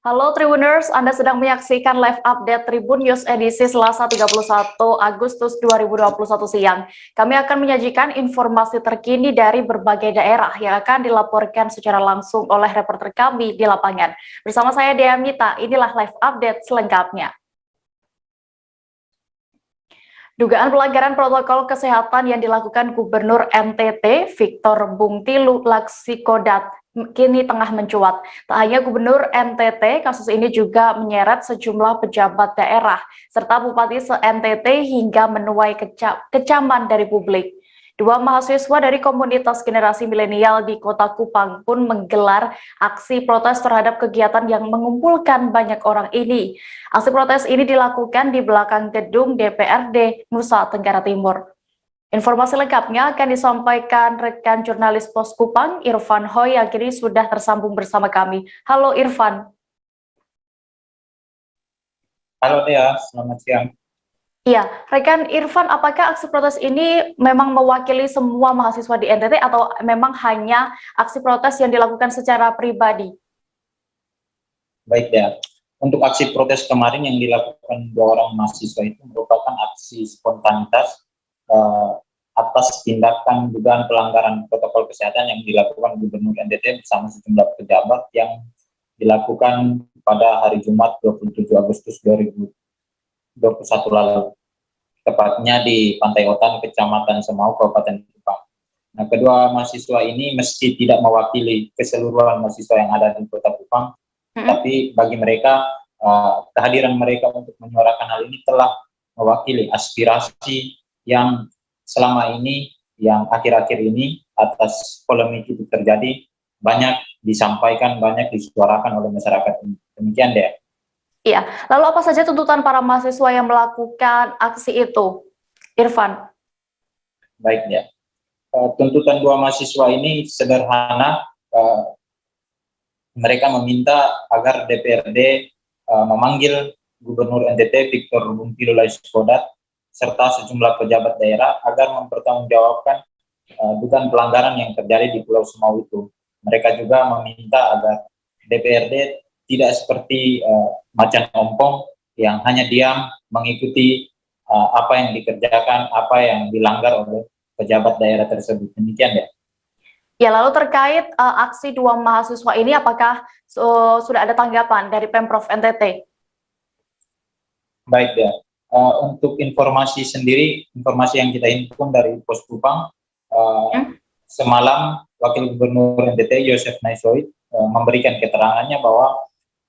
Halo Tribuners, Anda sedang menyaksikan live update Tribun News edisi Selasa 31 Agustus 2021 siang. Kami akan menyajikan informasi terkini dari berbagai daerah yang akan dilaporkan secara langsung oleh reporter kami di lapangan. Bersama saya Dea Mita, inilah live update selengkapnya. Dugaan pelanggaran protokol kesehatan yang dilakukan Gubernur NTT Victor Bungtilu Laksikodat kini tengah mencuat. Tak hanya Gubernur NTT, kasus ini juga menyeret sejumlah pejabat daerah serta bupati se-NTT hingga menuai kecaman dari publik. Dua mahasiswa dari komunitas generasi milenial di Kota Kupang pun menggelar aksi protes terhadap kegiatan yang mengumpulkan banyak orang ini. Aksi protes ini dilakukan di belakang gedung DPRD Nusa Tenggara Timur. Informasi lengkapnya akan disampaikan rekan jurnalis Pos Kupang, Irfan Hoy, yang kini sudah tersambung bersama kami. Halo Irfan. Halo Dea, selamat siang. Iya, rekan Irfan, apakah aksi protes ini memang mewakili semua mahasiswa di NTT atau memang hanya aksi protes yang dilakukan secara pribadi? Baik Dea, untuk aksi protes kemarin yang dilakukan dua orang mahasiswa itu merupakan aksi spontanitas atas tindakan dugaan pelanggaran protokol kesehatan yang dilakukan Gubernur NTT bersama sejumlah pejabat yang dilakukan pada hari Jumat 27 Agustus 2021 lalu, tepatnya di Pantai Otan, Kecamatan Semau, Kabupaten Kupang. Nah, kedua mahasiswa ini meski tidak mewakili keseluruhan mahasiswa yang ada di Kota Kupang, tapi bagi mereka kehadiran mereka untuk menyuarakan hal ini telah mewakili aspirasi yang selama ini, yang akhir-akhir ini atas polemik itu terjadi, banyak disampaikan, banyak disuarakan oleh masyarakat ini. Demikian deh. Iya, lalu apa saja tuntutan para mahasiswa yang melakukan aksi itu, Irfan? Baik ya, tuntutan dua mahasiswa ini sederhana. Mereka meminta agar DPRD memanggil Gubernur NTT Victor Bungtilu Laksikodat serta sejumlah pejabat daerah agar mempertanggungjawabkan dugaan pelanggaran yang terjadi di Pulau Semau itu. Mereka juga meminta agar DPRD tidak seperti macan ompong yang hanya diam mengikuti apa yang dikerjakan, apa yang dilanggar oleh pejabat daerah tersebut. Demikian ya. Ya, lalu terkait aksi dua mahasiswa ini, apakah sudah ada tanggapan dari Pemprov NTT? Baik ya, untuk informasi sendiri, informasi yang kita himpun dari Pos Kupang, semalam Wakil Gubernur NTT Yosef Naisoid memberikan keterangannya bahwa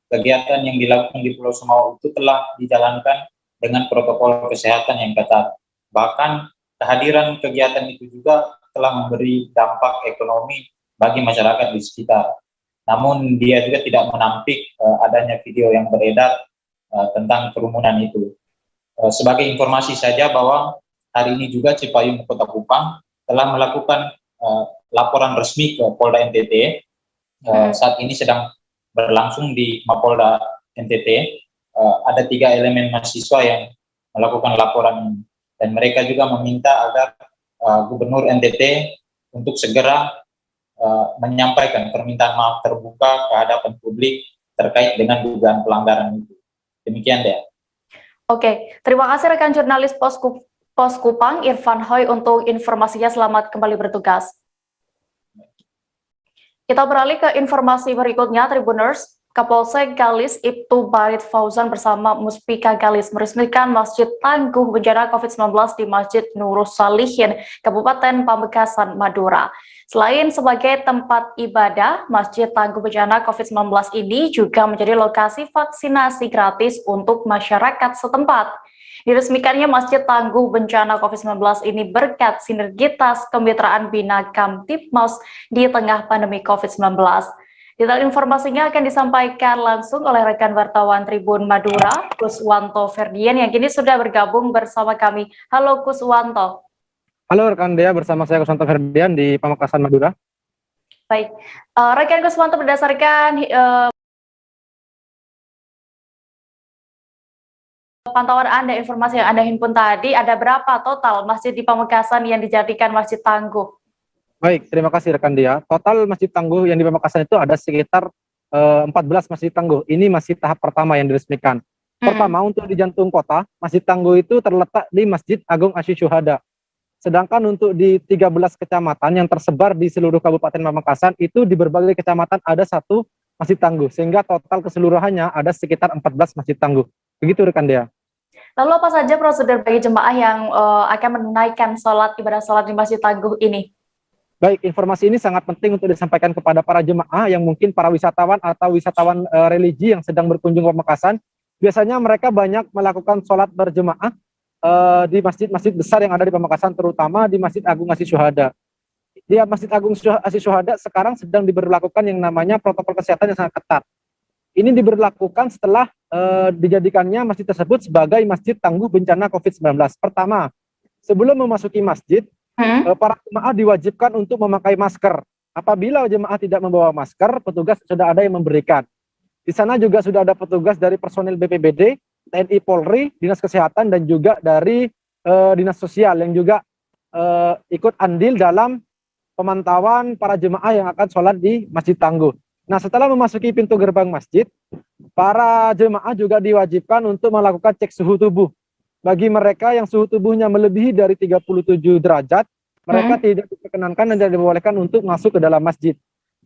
kegiatan yang dilakukan di Pulau Semau itu telah dijalankan dengan protokol kesehatan yang ketat. Bahkan kehadiran kegiatan itu juga telah memberi dampak ekonomi bagi masyarakat di sekitar. Namun dia juga tidak menampik adanya video yang beredar tentang kerumunan itu. Sebagai informasi saja bahwa hari ini juga Cipayung Kota Kupang telah melakukan laporan resmi ke Polda NTT. Saat ini sedang berlangsung di Mapolda NTT. Ada 3 elemen mahasiswa yang melakukan laporan ini, dan mereka juga meminta agar Gubernur NTT untuk segera menyampaikan permintaan maaf terbuka ke hadapan publik terkait dengan dugaan pelanggaran itu. Demikian deh. Oke, terima kasih rekan jurnalis Pos Kupang Irfan Hoy untuk informasinya. Selamat kembali bertugas. Kita beralih ke informasi berikutnya, Tribuners. Kapolsek Galis Ibtu Barit Fauzan bersama Muspika Galis meresmikan Masjid Tangguh Bencana COVID-19 di Masjid Nurus Salihin, Kabupaten Pamekasan, Madura. Selain sebagai tempat ibadah, Masjid Tangguh Bencana COVID-19 ini juga menjadi lokasi vaksinasi gratis untuk masyarakat setempat. Diresmikannya Masjid Tangguh Bencana COVID-19 ini berkat sinergitas kemitraan Bina Kamtibmas di tengah pandemi COVID-19. Detail informasinya akan disampaikan langsung oleh rekan wartawan Tribun Madura, Kuswanto Ferdian, yang kini sudah bergabung bersama kami. Halo Kuswanto. Halo rekan Dea, bersama saya Kuswanto Ferdian di Pamekasan, Madura. Baik, rekan Kuswanto, berdasarkan pantauan Anda, informasi yang Anda himpun tadi, ada berapa total masjid di Pamekasan yang dijadikan Masjid Tangguh? Baik, terima kasih rekan Dea. Total Masjid Tangguh yang di Pamekasan itu ada sekitar 14 Masjid Tangguh. Ini masih tahap pertama yang diresmikan. Pertama, untuk di jantung kota, Masjid Tangguh itu terletak di Masjid Agung Asy-Syuhada. Sedangkan untuk di 13 kecamatan yang tersebar di seluruh Kabupaten Pamekasan, itu di berbagai kecamatan ada satu Masjid Tangguh, sehingga total keseluruhannya ada sekitar 14 Masjid Tangguh. Begitu rekan Dea. Lalu apa saja prosedur bagi jemaah yang akan menunaikan ibadah sholat di Masjid Tangguh ini? Baik, informasi ini sangat penting untuk disampaikan kepada para jemaah yang mungkin para wisatawan atau wisatawan religi yang sedang berkunjung ke Pamekasan. Biasanya mereka banyak melakukan sholat berjemaah di masjid-masjid besar yang ada di Pamekasan, terutama di Masjid Agung Asy-Syuhada. Di Masjid Agung Asy-Syuhada sekarang sedang diberlakukan yang namanya protokol kesehatan yang sangat ketat. Ini diberlakukan setelah dijadikannya masjid tersebut sebagai Masjid Tangguh Bencana COVID-19. Pertama, sebelum memasuki masjid, para jemaah diwajibkan untuk memakai masker. Apabila jemaah tidak membawa masker, petugas sudah ada yang memberikan. Di sana juga sudah ada petugas dari personil BPBD, TNI Polri, Dinas Kesehatan, dan juga dari Dinas Sosial yang juga ikut andil dalam pemantauan para jemaah yang akan sholat di Masjid Tangguh. Nah, setelah memasuki pintu gerbang masjid, para jemaah juga diwajibkan untuk melakukan cek suhu tubuh. Bagi mereka yang suhu tubuhnya melebihi dari 37 derajat, mereka tidak diperkenankan dan tidak dibolehkan untuk masuk ke dalam masjid.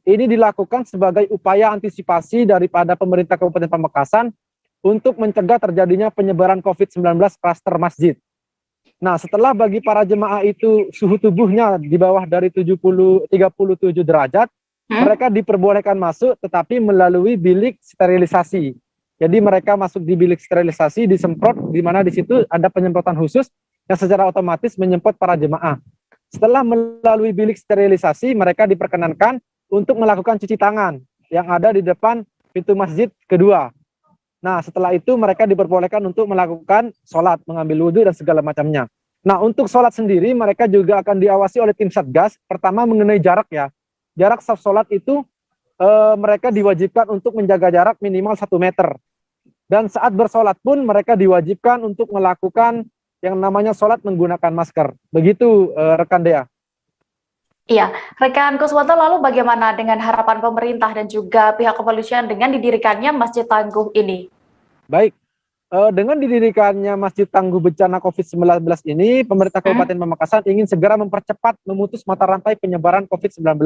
Ini dilakukan sebagai upaya antisipasi daripada pemerintah Kabupaten Pamekasan untuk mencegah terjadinya penyebaran COVID-19 klaster masjid. Nah, setelah bagi para jemaah itu suhu tubuhnya di bawah dari 37 derajat, mereka diperbolehkan masuk tetapi melalui bilik sterilisasi. Jadi mereka masuk di bilik sterilisasi, disemprot, di mana di situ ada penyemprotan khusus yang secara otomatis menyemprot para jemaah. Setelah melalui bilik sterilisasi, mereka diperkenankan untuk melakukan cuci tangan yang ada di depan pintu masjid kedua. Nah, setelah itu mereka diperbolehkan untuk melakukan sholat, mengambil wudhu dan segala macamnya. Nah, untuk sholat sendiri mereka juga akan diawasi oleh tim Satgas. Pertama mengenai jarak ya. Jarak saf sholat itu mereka diwajibkan untuk menjaga jarak minimal 1 meter. Dan saat bersolat pun mereka diwajibkan untuk melakukan yang namanya sholat menggunakan masker. Begitu rekan Dea. Iya, rekan Kuswanto, lalu bagaimana dengan harapan pemerintah dan juga pihak kepolisian dengan didirikannya Masjid Tangguh ini? Baik, dengan didirikannya Masjid Tangguh Bencana COVID-19 ini, pemerintah Kabupaten Pamekasan ingin segera mempercepat memutus mata rantai penyebaran COVID-19.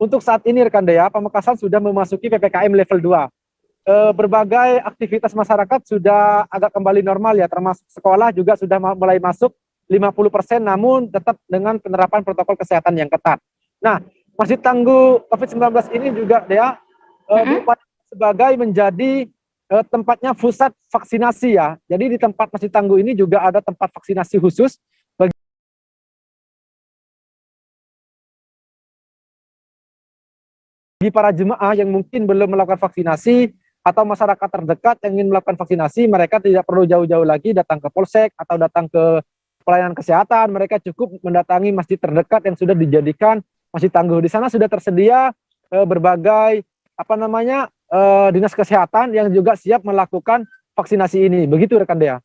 Untuk saat ini rekan Dea, Pamekasan sudah memasuki PPKM level 2. Berbagai aktivitas masyarakat sudah agak kembali normal ya, termasuk sekolah juga sudah mulai masuk 50%, namun tetap dengan penerapan protokol kesehatan yang ketat. Nah, Masjid Tangguh COVID-19 ini juga Dea sebagai menjadi tempatnya pusat vaksinasi ya. Jadi di tempat Masjid Tangguh ini juga ada tempat vaksinasi khusus bagi para jemaah yang mungkin belum melakukan vaksinasi atau masyarakat terdekat yang ingin melakukan vaksinasi. Mereka tidak perlu jauh-jauh lagi datang ke Polsek atau datang ke pelayanan kesehatan. Mereka cukup mendatangi masjid terdekat yang sudah dijadikan Masjid Tangguh. Di sana sudah tersedia berbagai dinas kesehatan yang juga siap melakukan vaksinasi ini. Begitu rekan Dea.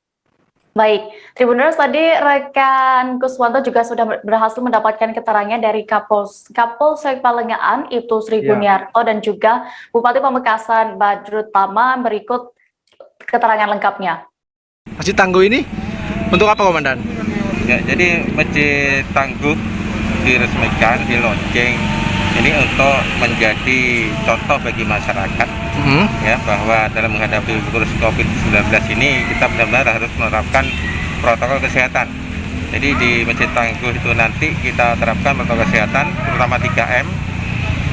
Baik, Tribuners, tadi rekan Kuswanto juga sudah berhasil mendapatkan keterangan dari Kapolsek Palengaan Ibtu Sri Gunarto dan juga Bupati Pamekasan Badrut Tama. Berikut keterangan lengkapnya. Masjid Tangguh ini untuk apa, Komandan? Ya, jadi Masjid Tangguh diresmikan di Lonceng ini untuk menjadi contoh bagi masyarakat ya, bahwa dalam menghadapi virus COVID-19 ini kita benar-benar harus menerapkan protokol kesehatan. Jadi di Masjid Tangguh itu nanti kita terapkan protokol kesehatan terutama 3M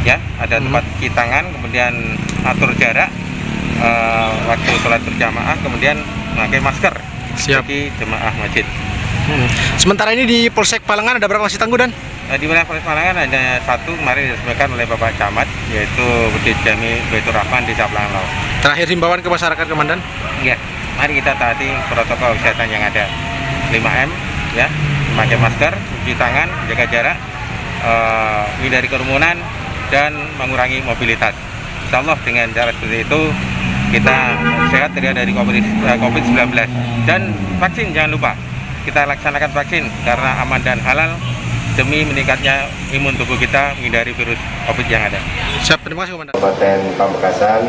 ya, ada tempat cuci tangan, kemudian atur jarak waktu sholat berjamaah, kemudian memakai masker bagi jemaah masjid. Sementara ini di Polsek Palengan ada berapa Masjid Tangguh, Dan? Di wilayah Polsek Palengan ada satu kemarin diresmikan oleh Bapak Camat, yaitu Masjid Jami Baitur Rahman di Sapelangan Laut. Terakhir himbauan ke masyarakat, Komandan? Ya, mari kita taati protokol kesehatan yang ada. 5M ya, memakai masker, cuci tangan, jaga jarak, hindari kerumunan dan mengurangi mobilitas. Insya Allah dengan cara seperti itu kita sehat dari COVID-19. Dan vaksin jangan lupa, kita laksanakan vaksin karena aman dan halal. demi meningkatnya imun tubuh kita menghindari virus COVID yang ada. Siap, terima kasih Komandan. Kabupaten Pamekasan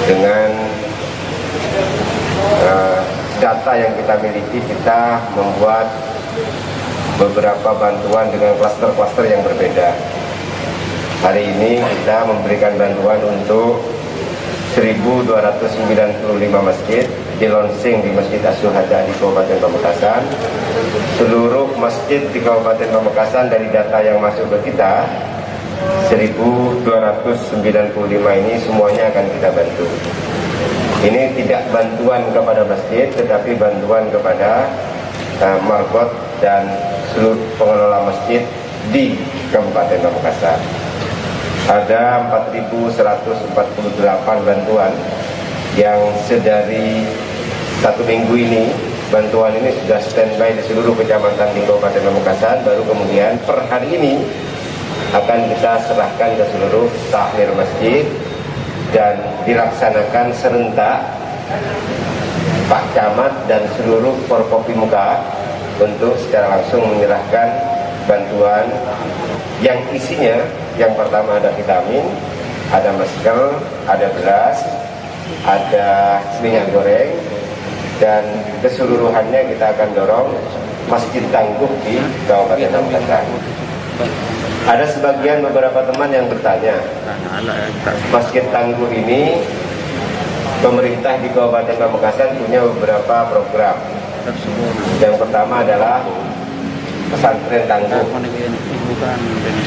dengan data yang kita miliki, kita membuat beberapa bantuan dengan klaster-klaster yang berbeda. Hari ini kita memberikan bantuan untuk 1.295 masjid di launching di Masjid As-Syuhada di Kabupaten Pamekasan. Seluruh masjid di Kabupaten Pamekasan dari data yang masuk ke kita 1.295 ini semuanya akan kita bantu. Ini tidak bantuan kepada masjid, tetapi bantuan kepada margot dan seluruh pengelola masjid di Kabupaten Pamekasan. Ada 4.148 bantuan yang sedari 1 minggu ini, bantuan ini sudah standby di seluruh kecamatan di Kabupaten Pamekasan. Baru kemudian per hari ini akan kita serahkan ke seluruh takmir masjid dan dilaksanakan serentak Pak Camat dan seluruh Forkopimda untuk secara langsung menyerahkan bantuan yang isinya yang pertama ada vitamin, ada masker, ada beras, ada minyak goreng, dan keseluruhannya kita akan dorong Masjid Tangguh di Kabupaten Pamekasan. Ada sebagian beberapa teman yang bertanya, Masjid Tangguh ini pemerintah di Kabupaten Pamekasan punya beberapa program. Yang pertama adalah pesantren tangguh.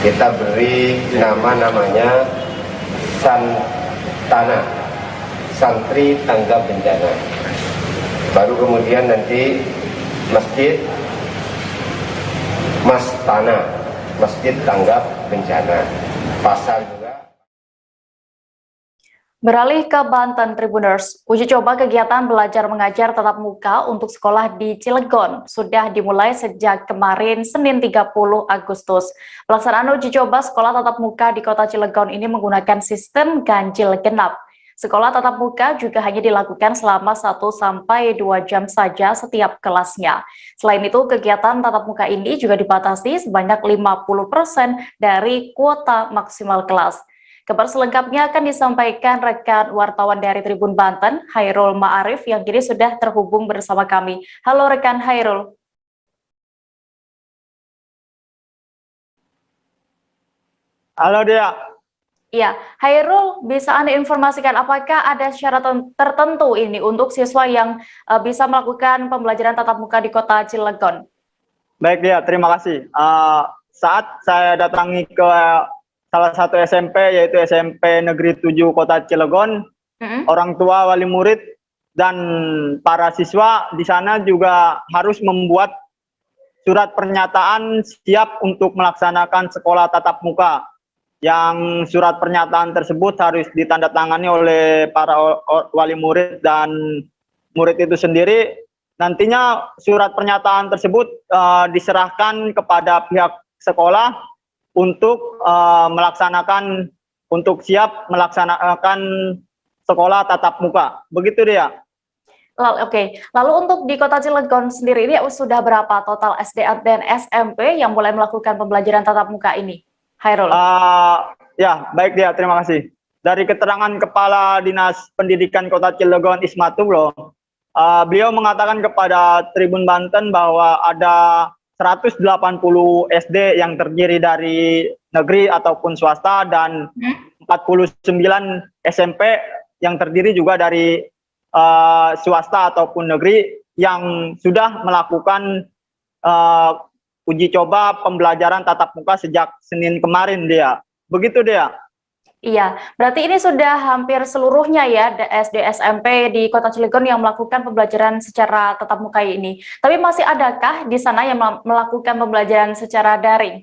Kita beri namanya Santana, Santri Tanggap Bencana. Baru kemudian nanti Masjid Mastana, Masjid Tanggap Bencana. Pasal juga. Beralih ke Banten, Tribuners, uji coba kegiatan belajar mengajar tatap muka untuk sekolah di Cilegon sudah dimulai sejak kemarin Senin 30 Agustus. Pelaksanaan uji coba sekolah tatap muka di kota Cilegon ini menggunakan sistem ganjil genap. Sekolah tatap muka juga hanya dilakukan selama 1-2 jam saja setiap kelasnya. Selain itu, kegiatan tatap muka ini juga dibatasi sebanyak 50% dari kuota maksimal kelas. Kabar selengkapnya akan disampaikan rekan wartawan dari Tribun Banten, Hairul Ma'arif, yang kini sudah terhubung bersama kami. Halo rekan Hairul. Halo Dea. Ya, Hairul, bisa Anda informasikan apakah ada syarat tertentu ini untuk siswa yang bisa melakukan pembelajaran tatap muka di kota Cilegon? Baik Dea, terima kasih. Saat saya datangi ke salah satu SMP, yaitu SMP Negeri 7 Kota Cilegon, orang tua, wali murid, dan para siswa di sana juga harus membuat surat pernyataan siap untuk melaksanakan sekolah tatap muka. Yang surat pernyataan tersebut harus ditandatangani oleh para wali murid dan murid itu sendiri. Nantinya surat pernyataan tersebut diserahkan kepada pihak sekolah untuk siap melaksanakan sekolah tatap muka. Begitu dia. Oke. Lalu untuk di Kota Cilegon sendiri ini sudah berapa total SD dan SMP yang mulai melakukan pembelajaran tatap muka ini? Hairul. Ya, baik dia. Terima kasih. Dari keterangan Kepala Dinas Pendidikan Kota Cilegon Ismatullah, beliau mengatakan kepada Tribun Banten bahwa ada 180 SD yang terdiri dari negeri ataupun swasta dan 49 SMP yang terdiri juga dari swasta ataupun negeri yang sudah melakukan uji coba pembelajaran tatap muka sejak Senin kemarin dia. Begitu dia. Iya, berarti ini sudah hampir seluruhnya ya SD SMP di Kota Cilegon yang melakukan pembelajaran secara tatap muka ini. Tapi masih adakah di sana yang melakukan pembelajaran secara daring?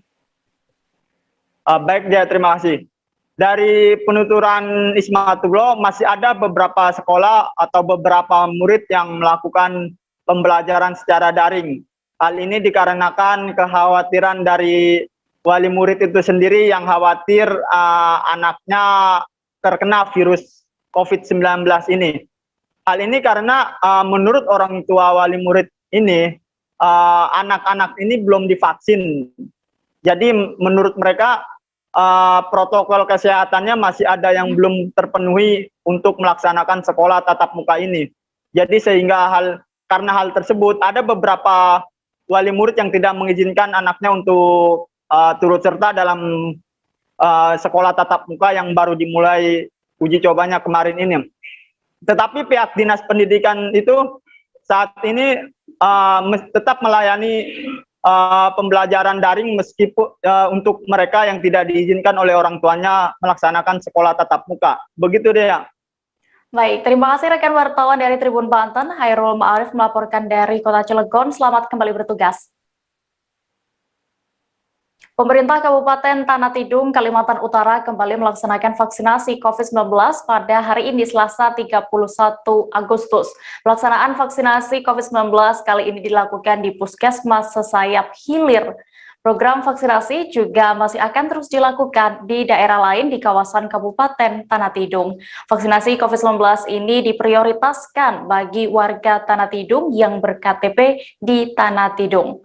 Baik dia, terima kasih. Dari penuturan Ismatullah masih ada beberapa sekolah atau beberapa murid yang melakukan pembelajaran secara daring. Hal ini dikarenakan kekhawatiran dari wali murid itu sendiri yang khawatir anaknya terkena virus COVID-19 ini. Hal ini karena menurut orang tua wali murid ini, anak-anak ini belum divaksin. Jadi menurut mereka protokol kesehatannya masih ada yang belum terpenuhi untuk melaksanakan sekolah tatap muka ini. Jadi sehingga karena hal tersebut ada beberapa wali murid yang tidak mengizinkan anaknya untuk turut serta dalam sekolah tatap muka yang baru dimulai uji cobanya kemarin ini. Tetapi pihak dinas pendidikan itu saat ini tetap melayani pembelajaran daring meskipun untuk mereka yang tidak diizinkan oleh orang tuanya melaksanakan sekolah tatap muka. Begitu deh ya. Baik, terima kasih rekan wartawan dari Tribun Banten, Hairul Ma'arif melaporkan dari Kota Cilegon. Selamat kembali bertugas. Pemerintah Kabupaten Tanah Tidung, Kalimantan Utara kembali melaksanakan vaksinasi COVID-19 pada hari ini Selasa 31 Agustus. Pelaksanaan vaksinasi COVID-19 kali ini dilakukan di Puskesmas Sesayap Hilir. Program vaksinasi juga masih akan terus dilakukan di daerah lain di kawasan Kabupaten Tanah Tidung. Vaksinasi COVID-19 ini diprioritaskan bagi warga Tanah Tidung yang ber-KTP di Tanah Tidung.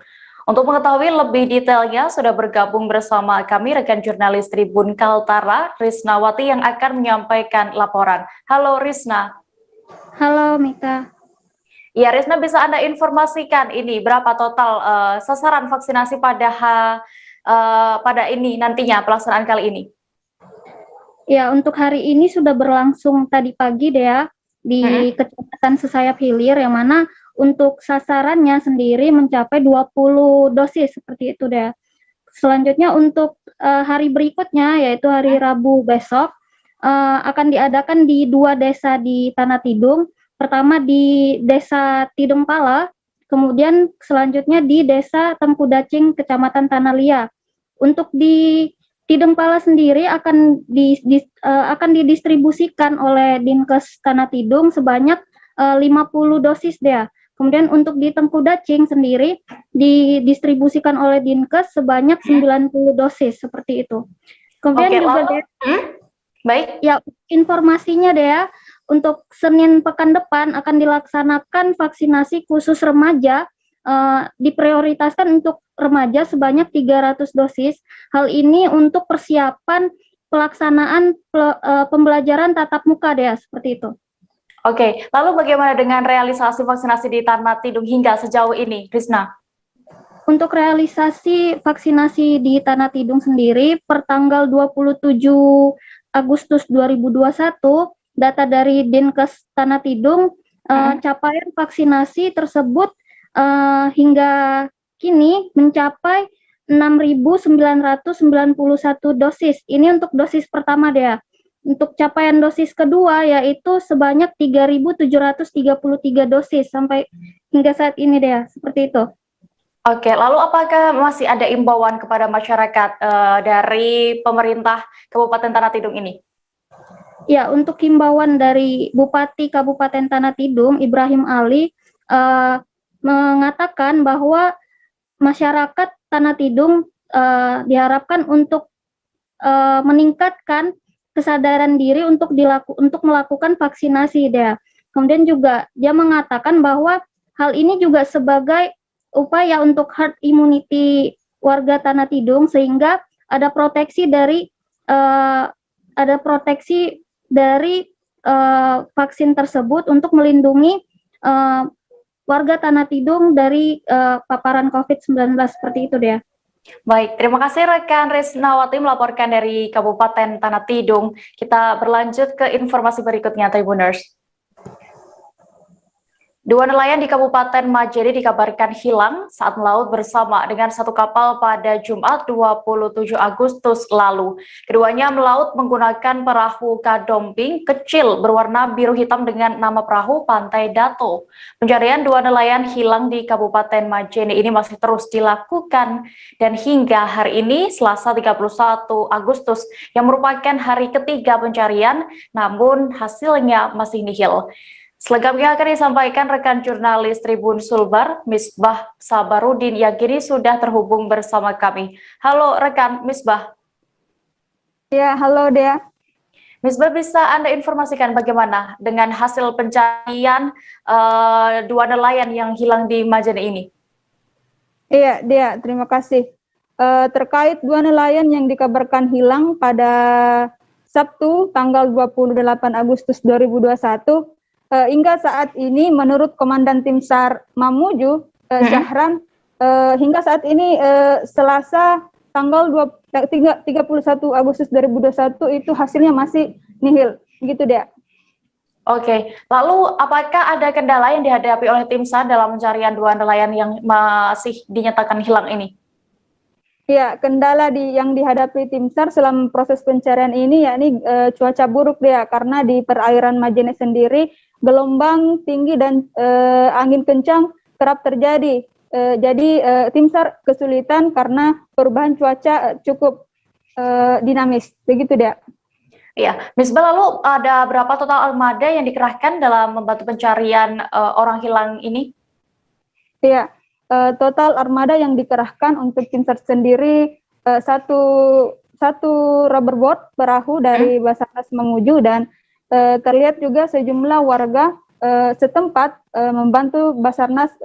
Untuk mengetahui lebih detailnya, sudah bergabung bersama kami rekan jurnalis Tribun Kaltara, Risnawati yang akan menyampaikan laporan. Halo Risna. Halo Mika. Ya Risna, bisa Anda informasikan ini berapa total sasaran vaksinasi pada ini nantinya pelaksanaan kali ini? Ya, untuk hari ini sudah berlangsung tadi pagi deh ya, di Kecamatan Sesayap Hilir, yang mana untuk sasarannya sendiri mencapai 20 dosis seperti itu deh. Selanjutnya untuk hari berikutnya, yaitu hari Rabu besok, akan diadakan di 2 desa di Tanah Tidung. Pertama di Desa Tidung Pala, kemudian selanjutnya di Desa Tengku Dacing, Kecamatan Tanah Lia. Untuk di Tidung Pala sendiri akan didistribusikan oleh Dinkes Tanah Tidung sebanyak 50 dosis deh. Kemudian untuk di Tengku Dacing sendiri didistribusikan oleh Dinkes sebanyak 90 dosis seperti itu. Kemudian baik. Ya, informasinya deh ya, untuk Senin pekan depan akan dilaksanakan vaksinasi khusus remaja, diprioritaskan untuk remaja sebanyak 300 dosis. Hal ini untuk persiapan pelaksanaan pembelajaran tatap muka deh, seperti itu. Oke, lalu bagaimana dengan realisasi vaksinasi di Tanah Tidung hingga sejauh ini, Risna? Untuk realisasi vaksinasi di Tanah Tidung sendiri, per tanggal 27 Agustus 2021, data dari Dinkes Tanah Tidung, capaian vaksinasi tersebut hingga kini mencapai 6.991 dosis. Ini untuk dosis pertama deh. Untuk capaian dosis kedua yaitu sebanyak 3.733 dosis sampai hingga saat ini deh, seperti itu. Oke, lalu apakah masih ada imbauan kepada masyarakat dari pemerintah Kabupaten Tanah Tidung ini? Ya, untuk himbauan dari Bupati Kabupaten Tanah Tidung, Ibrahim Ali, mengatakan bahwa masyarakat Tanah Tidung diharapkan untuk meningkatkan kesadaran diri untuk melakukan vaksinasi deh. Kemudian juga dia mengatakan bahwa hal ini juga sebagai upaya untuk herd immunity warga Tanah Tidung, sehingga ada proteksi dari vaksin tersebut untuk melindungi warga Tanah Tidung dari paparan COVID-19 seperti itu deh. Baik, terima kasih rekan Risnawati melaporkan dari Kabupaten Tanah Tidung. Kita berlanjut ke informasi berikutnya, Tribuners. 2 nelayan di Kabupaten Majene dikabarkan hilang saat melaut bersama dengan satu kapal pada Jumat 27 Agustus lalu. Keduanya melaut menggunakan perahu kadomping kecil berwarna biru hitam dengan nama perahu Pantai Dato. Pencarian 2 nelayan hilang di Kabupaten Majene ini masih terus dilakukan dan hingga hari ini Selasa 31 Agustus yang merupakan hari ketiga pencarian, namun hasilnya masih nihil. Selengkapnya akan disampaikan rekan jurnalis Tribun Sulbar, Misbah Sabarudin, yang kini sudah terhubung bersama kami. Halo rekan Misbah. Ya, halo Dea. Misbah, bisa Anda informasikan bagaimana dengan hasil pencarian 2 nelayan yang hilang di Majene ini? Iya, Dia, terima kasih. Terkait 2 nelayan yang dikabarkan hilang pada Sabtu tanggal 28 Agustus 2021, hingga saat ini menurut Komandan Tim SAR Mamuju, Syahran, hingga saat ini Selasa tanggal 31 Agustus 2021 itu hasilnya masih nihil. Begitu, Dia. Oke, lalu apakah ada kendala yang dihadapi oleh tim SAR dalam pencarian 2 nelayan yang masih dinyatakan hilang ini? Ya, kendala yang dihadapi tim SAR selama proses pencarian ini yakni cuaca buruk, Dia, karena di perairan Majene sendiri gelombang tinggi dan angin kencang kerap terjadi. Jadi tim SAR kesulitan karena perubahan cuaca cukup dinamis. Begitu, Dia. Iya, Misbah, lalu ada berapa total armada yang dikerahkan dalam membantu pencarian orang hilang ini? Iya, total armada yang dikerahkan untuk tim SAR sendiri satu rubberboat perahu dari Basarnas Mamuju, dan terlihat juga sejumlah warga setempat membantu Basarnas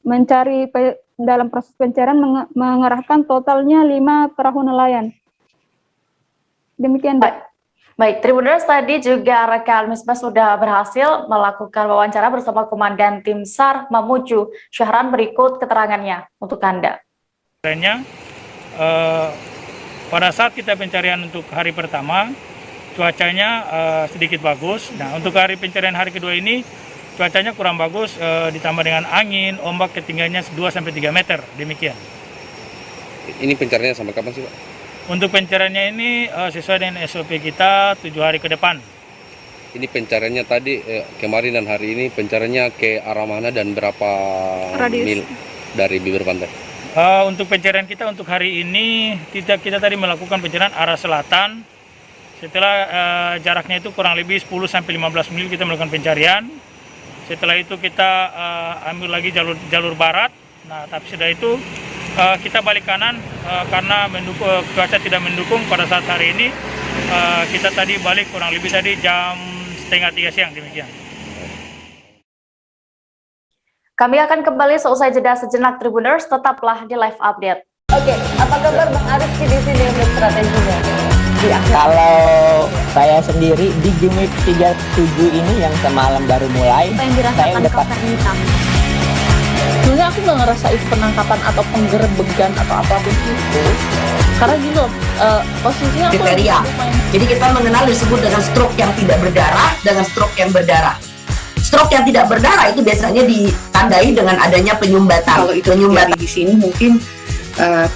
mencari dalam proses pencarian mengerahkan totalnya 5 perahu nelayan. Demikian, Mbak. Baik, Tribuners, tadi juga rekan Misbah sudah berhasil melakukan wawancara bersama Komandan Tim SAR Mamuju. Syahran, berikut keterangannya untuk Anda. Pada saat kita pencarian untuk hari pertama, cuacanya sedikit bagus. Nah, untuk hari pencarian hari kedua ini, cuacanya kurang bagus, ditambah dengan angin, ombak ketinggiannya 2-3 meter, demikian. Ini pencariannya sampai kapan sih, Pak? Untuk pencariannya ini sesuai dengan SOP kita 7 hari ke depan. Ini pencariannya tadi kemarin dan hari ini pencariannya ke arah mana dan berapa mil dari bibir pantai? Untuk pencarian kita untuk hari ini kita tadi melakukan pencarian arah selatan. Setelah jaraknya itu kurang lebih 10-15 mil kita melakukan pencarian. Setelah itu kita ambil lagi jalur barat. Nah, tapi sudah itu kita balik kanan karena cuaca tidak mendukung pada saat hari ini. Kita tadi balik kurang lebih tadi jam 2:30 siang, demikian. Kami akan kembali seusai jeda sejenak, Tribuners, tetaplah di live update. Oke, apa kabar Bang Ariski di sini untuk strateginya? Ya, kalau saya sendiri di Gimik 37 ini yang semalam baru mulai, saya udah hitam. Sebenarnya aku nggak ngerasa itu penangkapan atau penggerbegan atau apapun itu, karena gini loh, posisinya aku kriteria. Jadi kita mengenal disebut dengan stroke yang tidak berdarah dengan stroke yang berdarah. Stroke yang tidak berdarah itu biasanya ditandai dengan adanya penyumbatan. Kalau itu terjadi di sini mungkin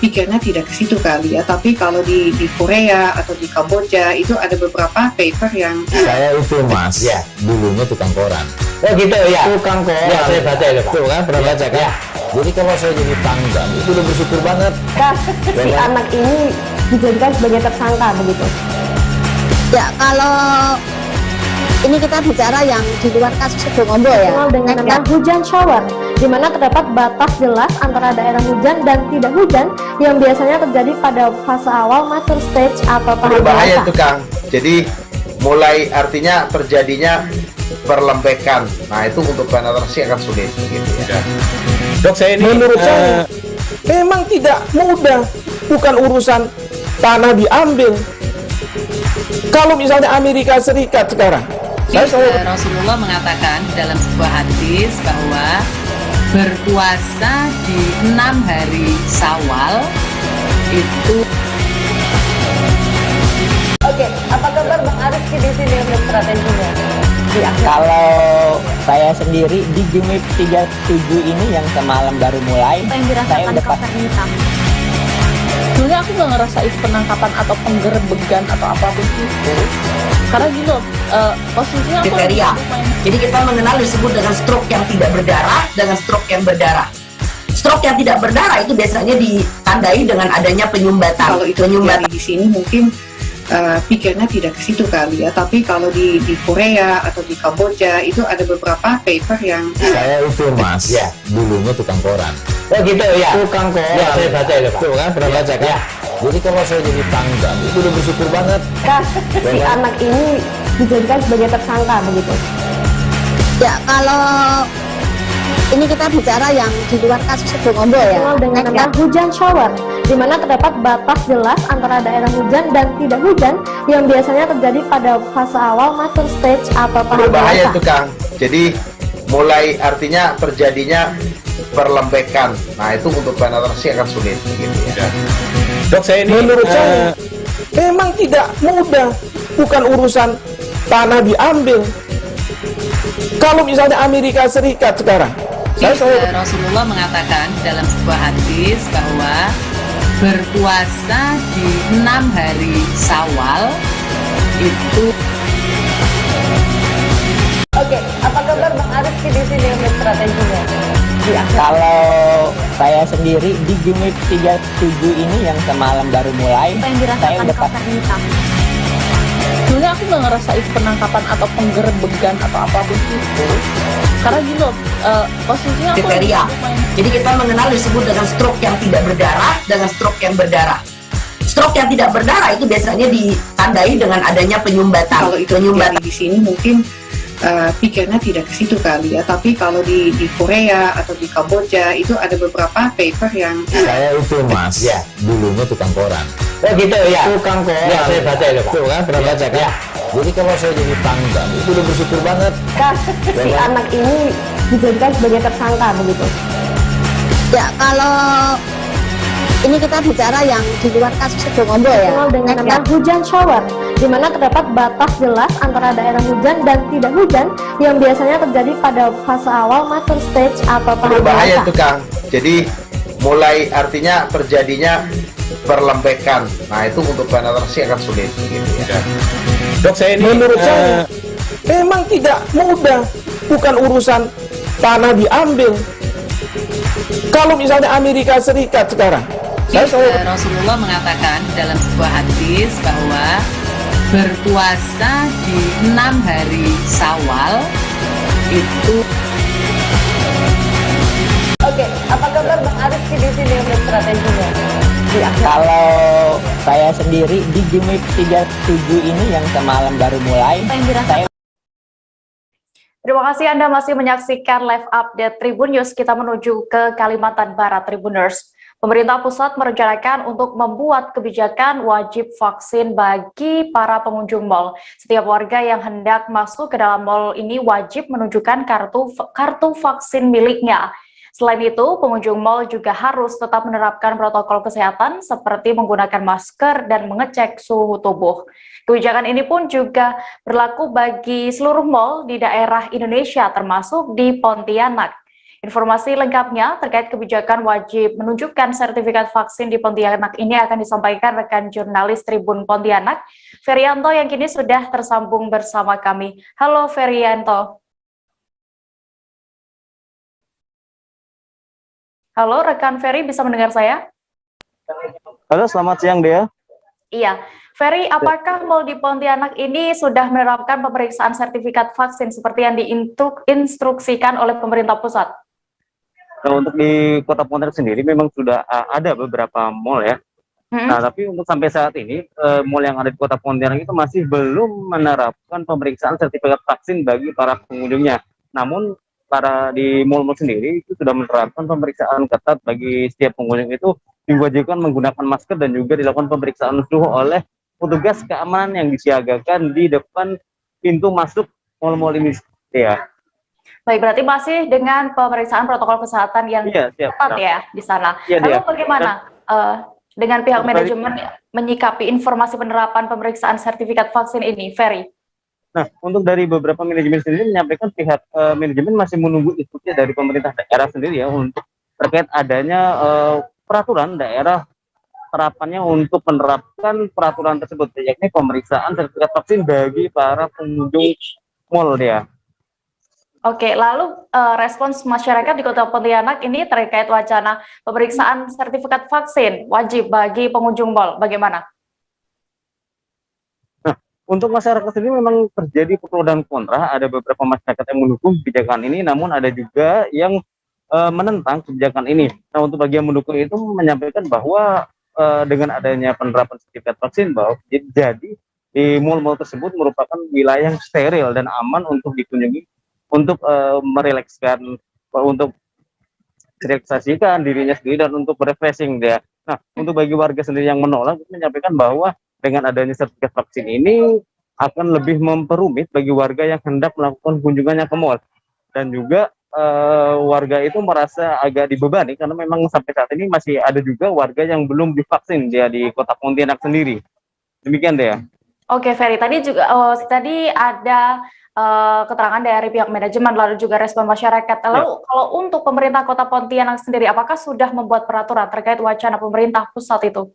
pikirnya tidak ke situ kali ya, tapi kalau di Korea atau di Kamboja itu ada beberapa paper yang saya itu Mas, ya dulunya tukang koran. Oh gitu ya, tukang koran. Ya saya baca ya Pak. Tuh kan pernah baca kan? Ya. Jadi kalau saya jadi tanggal itu udah bersyukur banget. Si anak ini dijadikan sebagai tersangka begitu. Ya kalau ini kita bicara yang di luar kasus Kedungombo ya. Dengan nama hujan shower, di mana terdapat batas jelas antara daerah hujan dan tidak hujan yang biasanya terjadi pada fase awal mature stage atau tahap berbahaya itu Kang. Jadi mulai artinya terjadinya perlembekan. Nah itu untuk penetrasi akan sulit gitu ya. Dok, saya ini menurut saya memang tidak mudah, bukan urusan tanah diambil. Kalau misalnya Amerika Serikat sekarang, Rasulullah mengatakan dalam sebuah hadis bahwa berpuasa di 6 hari Syawal itu. Oke, apa kabar Bang Ariski di sini untuk strateginya? Kalau saya sendiri di Gimik 37 ini yang semalam baru mulai, saya udah hitam. Sebenarnya aku nggak ngerasa itu penangkapan atau penggerbegan atau apapun itu, karena gini loh, posisinya kriteria. Jadi kita mengenal disebut dengan stroke yang tidak berdarah dengan stroke yang berdarah. Stroke yang tidak berdarah itu biasanya ditandai dengan adanya penyumbatan. Kalau itu terjadi di sini mungkin pikirnya tidak ke situ kali ya, tapi kalau di Korea atau di Kamboja itu ada beberapa paper yang saya itu Mas, ya dulunya tukang koran. Oh gitu ya, tukang koran. Ya saya baca ya Pak. Tuh kan pernah baca kan? Ya. Jadi kalau saya jadi tanggal itu udah bersyukur banget. Si anak ini dijadikan sebagai tersangka begitu. Ya kalau Ini kita bicara yang di luar kasus Sebongombol ya. Dengan nama hujan shower, di mana terdapat batas jelas antara daerah hujan dan tidak hujan yang biasanya terjadi pada fase awal mature stage atau tahap Berbahaya dewasa. itu Kang. Jadi mulai artinya terjadinya perlembekan. Nah itu untuk penetrasi akan sulit gitu ya. Dok, saya ini menurut saya memang tidak mudah, bukan urusan tanah diambil. Kalau misalnya Amerika Serikat sekarang, Rasulullah mengatakan dalam sebuah hadis bahwa berpuasa di 6 hari Syawal itu. Oke, apa kabar Bang Arif di sini untuk strateginya? Kalau saya sendiri di Jumip 37 ini yang semalam baru mulai, saya udah Sebenarnya aku nggak ngerasa itu penangkapan atau penggerebegan atau apapun itu, karena gini loh, posisinya aku Kriteria. Jadi kita mengenal disebut dengan stroke yang tidak berdarah dengan stroke yang berdarah. Stroke yang tidak berdarah itu biasanya ditandai dengan adanya penyumbatan. Kalau itu terjadi di sini mungkin pikirnya tidak ke situ kali ya, tapi kalau di Korea atau di Kamboja itu ada beberapa paper yang Saya itu Mas, ya dulunya tukang koran. Oh gitu ya. Tukang koran. Ya saya baca ya Pak. Tuh kan pernah baca kan? Ya. Jadi kalau saya jadi pangdam itu udah bersyukur banget. Si anak ini dijadikan sebagai tersangka begitu. Ya kalau ini kita bicara yang di luar kasus Sebongombol ya. Dengan nama hujan shower, di mana terdapat batas jelas antara daerah hujan dan tidak hujan yang biasanya terjadi pada fase awal mature stage atau tahap Berbahaya dewasa. itu Kang. Jadi mulai artinya terjadinya perlembekan. Nah itu untuk penetrasi akan sulit gitu ya. Dok, saya ini menurut saya memang tidak mudah, bukan urusan tanah diambil. Kalau misalnya Amerika Serikat sekarang, Rasulullah mengatakan dalam sebuah hadis bahwa berpuasa di 6 hari Syawal itu. Oke, apa kabar Bang Arif di sini untuk strateginya? Kalau saya sendiri di Jumip 37 ini yang semalam baru mulai, saya Terima kasih Anda masih menyaksikan live update Tribun News. Kita menuju ke Kalimantan Barat, Tribuners. Pemerintah pusat merencanakan untuk membuat kebijakan wajib vaksin bagi para pengunjung mal. Setiap warga yang hendak masuk ke dalam mal ini wajib menunjukkan kartu vaksin miliknya. Selain itu, pengunjung mal juga harus tetap menerapkan protokol kesehatan seperti menggunakan masker dan mengecek suhu tubuh. Kebijakan ini pun juga berlaku bagi seluruh mal di daerah Indonesia termasuk di Pontianak. Informasi lengkapnya terkait kebijakan wajib menunjukkan sertifikat vaksin di Pontianak ini akan disampaikan rekan jurnalis Tribun Pontianak, Ferianto, yang kini sudah tersambung bersama kami. Halo Ferianto. Halo rekan Ferry, bisa mendengar saya? Halo, selamat siang Dea. Iya. Ferry, apakah mal di Pontianak ini sudah menerapkan pemeriksaan sertifikat vaksin seperti yang diinstruksikan oleh pemerintah pusat? Nah, untuk di Kota Pontianak sendiri memang sudah ada beberapa mal ya. Nah, tapi untuk sampai saat ini mal yang ada di Kota Pontianak itu masih belum menerapkan pemeriksaan sertifikat vaksin bagi para pengunjungnya. Namun para di mal-mal sendiri itu sudah menerapkan pemeriksaan ketat bagi setiap pengunjung, itu diwajibkan menggunakan masker dan juga dilakukan pemeriksaan suhu oleh petugas keamanan yang disiagakan di depan pintu masuk mal-mal ini ya. Baik, berarti masih dengan pemeriksaan protokol kesehatan yang ketat ya di sana. Lalu bagaimana dengan pihak manajemen menyikapi informasi penerapan pemeriksaan sertifikat vaksin ini, Ferry? Nah, untuk dari beberapa manajemen sendiri menyampaikan pihak manajemen masih menunggu instruksi dari pemerintah daerah sendiri ya untuk terkait adanya peraturan daerah terapannya untuk menerapkan peraturan tersebut, yakni pemeriksaan sertifikat vaksin bagi para pengunjung mal ya. Oke, lalu respons masyarakat di Kota Pontianak ini terkait wacana pemeriksaan sertifikat vaksin wajib bagi pengunjung mal, bagaimana? Nah, untuk masyarakat sendiri memang terjadi pro dan kontra. Ada beberapa masyarakat yang mendukung kebijakan ini, namun ada juga yang menentang kebijakan ini. Nah, untuk bagi yang mendukung itu menyampaikan bahwa dengan adanya penerapan sertifikat vaksin, bahwa jadi di mal-mal tersebut merupakan wilayah yang steril dan aman untuk dikunjungi, untuk merelekskan, untuk relaksasikan dirinya sendiri dan untuk refreshing dia. Nah, untuk bagi warga sendiri yang menolak, menyampaikan bahwa dengan adanya sertifikat vaksin ini akan lebih memperumit bagi warga yang hendak melakukan kunjungannya ke mal. Dan juga warga itu merasa agak dibebani karena memang sampai saat ini masih ada juga warga yang belum divaksin dia di Kota Pontianak sendiri. Demikian deh ya. Oke, Ferry, tadi juga tadi ada keterangan dari pihak manajemen lalu juga respon masyarakat. Lalu kalau untuk pemerintah Kota Pontianak sendiri, apakah sudah membuat peraturan terkait wacana pemerintah pusat itu?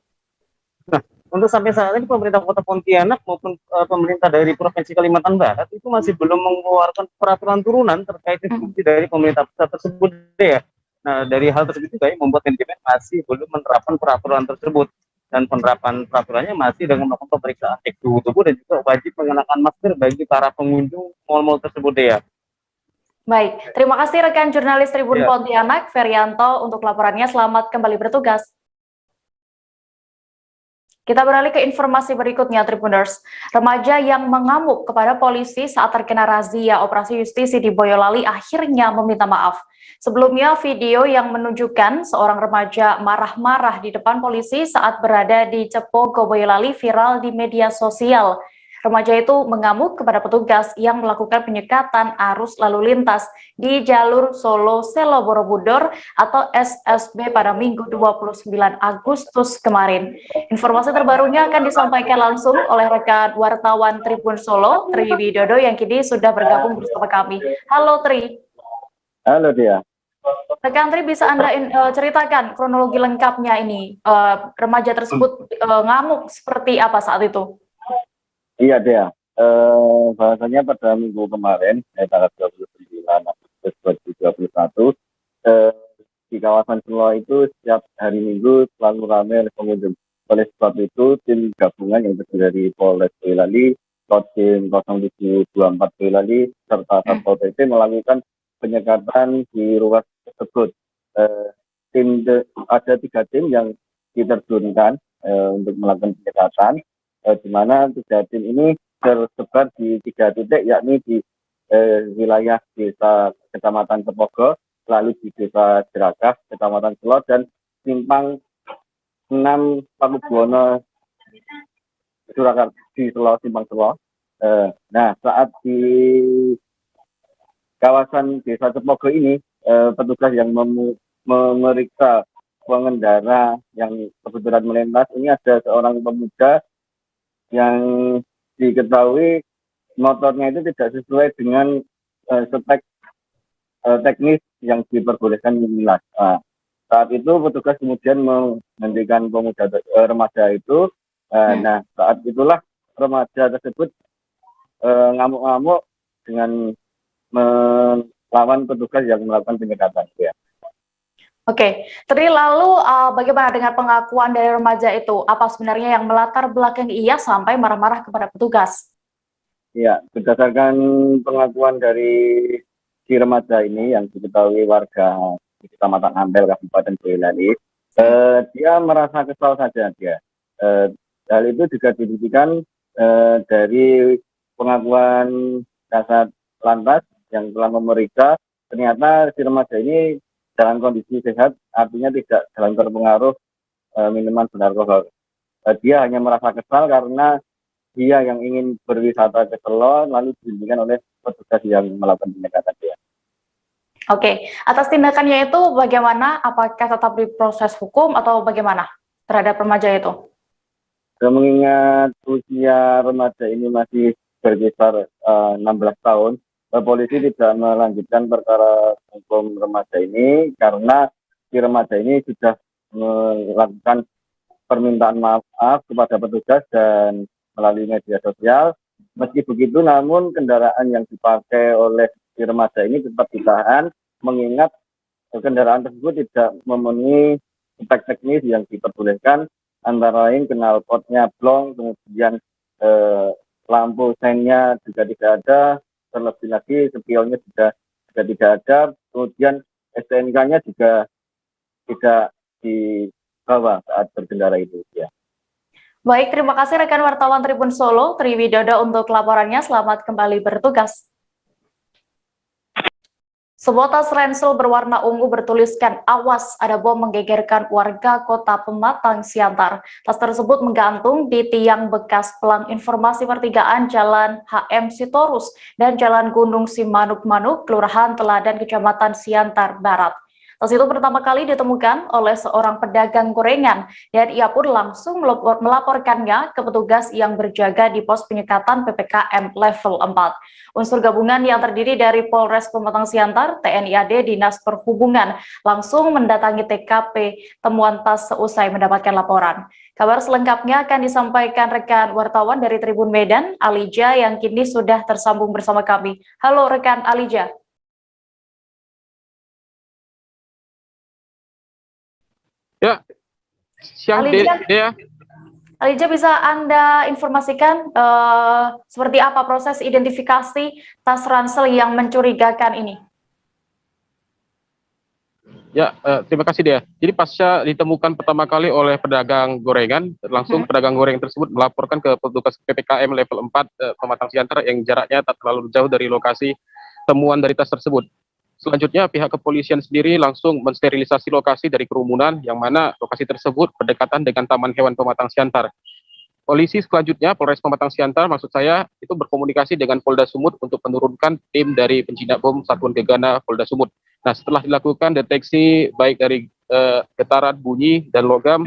Nah, untuk sampai saat ini pemerintah Kota Pontianak maupun pemerintah dari Provinsi Kalimantan Barat itu masih belum mengeluarkan peraturan turunan terkait instruksi dari pemerintah pusat tersebut ya. Nah, dari hal tersebut juga membuat manajemen masih belum menerapkan peraturan tersebut. Dan penerapan peraturannya masih dengan melakukan pemeriksaan cek suhu tubuh dan juga wajib mengenakan masker bagi para pengunjung mal-mal tersebut ya. Baik, terima kasih rekan jurnalis Tribun Pontianak, Ferianto, untuk laporannya. Selamat kembali bertugas. Kita beralih ke informasi berikutnya, Tribuners. Remaja yang mengamuk kepada polisi saat terkena razia operasi justisi di Boyolali akhirnya meminta maaf. Sebelumnya, video yang menunjukkan seorang remaja marah-marah di depan polisi saat berada di Cepogo, Boyolali viral di media sosial. Remaja itu mengamuk kepada petugas yang melakukan penyekatan arus lalu lintas di jalur Solo-Selo Borobudur atau SSB pada Minggu 29 Agustus kemarin. Informasi terbarunya akan disampaikan langsung oleh rekan wartawan Tribun Solo, Tri Widodo, yang kini sudah bergabung bersama kami. Halo Tri. Halo Dia. Rekan Tri, bisa Anda ceritakan kronologi lengkapnya ini, remaja tersebut ngamuk seperti apa saat itu? Iya Dea, bahasanya pada minggu kemarin, tanggal 29 Agustus 2021, di kawasan Selo itu setiap hari Minggu selalu ramai oleh pengunjung. Oleh sebab itu, tim gabungan yang terdiri dari Polres Boyolali, Kodim 0724 Boyolali, serta Satpol PP melakukan penyekatan di ruas tersebut. Ada 3 tim yang diterjunkan untuk melakukan penyekatan, di mana 3 tim ini tersebar di 3 titik, yakni di wilayah desa Kecamatan Cepogo, lalu di desa Jeragah, Kecamatan Selo, dan simpang 6 Pakubuwono Surakarta di Selo, simpang Selo. Nah, saat di kawasan desa Cepogo ini, petugas yang memeriksa pengendara yang kebetulan melintas, ini ada seorang pemuda yang diketahui motornya itu tidak sesuai dengan spek teknis yang diperbolehkan melintas. Nah, saat itu petugas kemudian menghentikan remaja itu. Nah, saat itulah remaja tersebut ngamuk-ngamuk dengan melawan petugas yang melakukan penyekatan. Ya. Oke, Tri, lalu bagaimana dengan pengakuan dari remaja itu? Apa sebenarnya yang melatar belakang ia sampai marah-marah kepada petugas? Ya, berdasarkan pengakuan dari si remaja ini yang diketahui warga di Kecamatan Ampel, Kabupaten Boyolali, dia merasa kesal saja dia. Hal itu juga dibuktikan dari pengakuan Kasat Lantas yang telah memeriksa, ternyata si remaja ini dalam kondisi sehat, artinya tidak dalam terpengaruh minuman beralkohol. Dia hanya merasa kesal karena dia yang ingin berwisata ke Selo lalu dihentikan oleh petugas yang melakukan penyekatan dia. Oke, atas tindakannya itu bagaimana? Apakah tetap diproses hukum atau bagaimana terhadap remaja itu? Mengingat usia remaja ini masih berkisar 16 tahun, polisi tidak melanjutkan perkara hukum remaja ini karena si remaja ini sudah melakukan permintaan maaf kepada petugas dan melalui media sosial. Meski begitu, namun kendaraan yang dipakai oleh si remaja ini tetap ditahan, mengingat kendaraan tersebut tidak memenuhi spek teknis yang diperbolehkan, antara lain knalpotnya blong, kemudian lampu seinnya juga tidak ada, terlebih lagi spionnya juga tidak ada, kemudian STNK-nya juga tidak dibawa saat berkendara itu. Ya. Baik, terima kasih rekan wartawan Tribun Solo, Tri Widodo, untuk laporannya. Selamat kembali bertugas. Sebuah tas ransel berwarna ungu bertuliskan "Awas, ada bom" menggegerkan warga Kota Pematang Siantar. Tas tersebut menggantung di tiang bekas pelang informasi pertigaan Jalan HM Sitorus dan Jalan Gunung Simanuk-Manuk, Kelurahan Teladan, Kecamatan Siantar Barat. Tas itu pertama kali ditemukan oleh seorang pedagang gorengan dan ia pun langsung melaporkannya ke petugas yang berjaga di pos penyekatan PPKM level 4. Unsur gabungan yang terdiri dari Polres Pematang Siantar, TNI AD, Dinas Perhubungan langsung mendatangi TKP temuan tas seusai mendapatkan laporan. Kabar selengkapnya akan disampaikan rekan wartawan dari Tribun Medan, Alija, yang kini sudah tersambung bersama kami. Halo rekan Alija. Ya, siang Dea. Alija, bisa Anda informasikan seperti apa proses identifikasi tas ransel yang mencurigakan ini? Ya, terima kasih Dea. Jadi pasca ditemukan pertama kali oleh pedagang gorengan, langsung pedagang goreng tersebut melaporkan ke petugas PPKM level 4 Pematang Siantar yang jaraknya tak terlalu jauh dari lokasi temuan dari tas tersebut. Selanjutnya, pihak kepolisian sendiri langsung mensterilisasi lokasi dari kerumunan, yang mana lokasi tersebut berdekatan dengan Taman Hewan Pematang Siantar. Polisi selanjutnya, Polres Pematang Siantar, maksud saya, itu berkomunikasi dengan Polda Sumut untuk menurunkan tim dari penjinak bom Satuan Gegana Polda Sumut. Nah, setelah dilakukan deteksi baik dari getaran bunyi dan logam,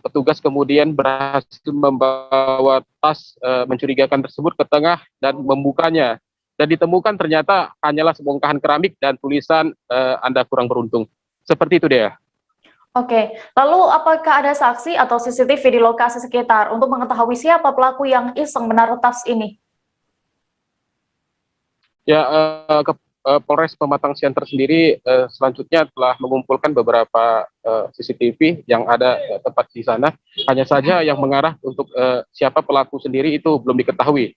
petugas kemudian berhasil membawa tas mencurigakan tersebut ke tengah dan membukanya. Dan ditemukan ternyata hanyalah sebongkahan keramik dan tulisan Anda kurang beruntung. Seperti itu Dea. Oke, lalu apakah ada saksi atau CCTV di lokasi sekitar untuk mengetahui siapa pelaku yang iseng menaruh tas ini? Ya, Polres Pematang Siantar sendiri selanjutnya telah mengumpulkan beberapa CCTV yang ada tepat di sana. Hanya saja yang mengarah untuk siapa pelaku sendiri itu belum diketahui.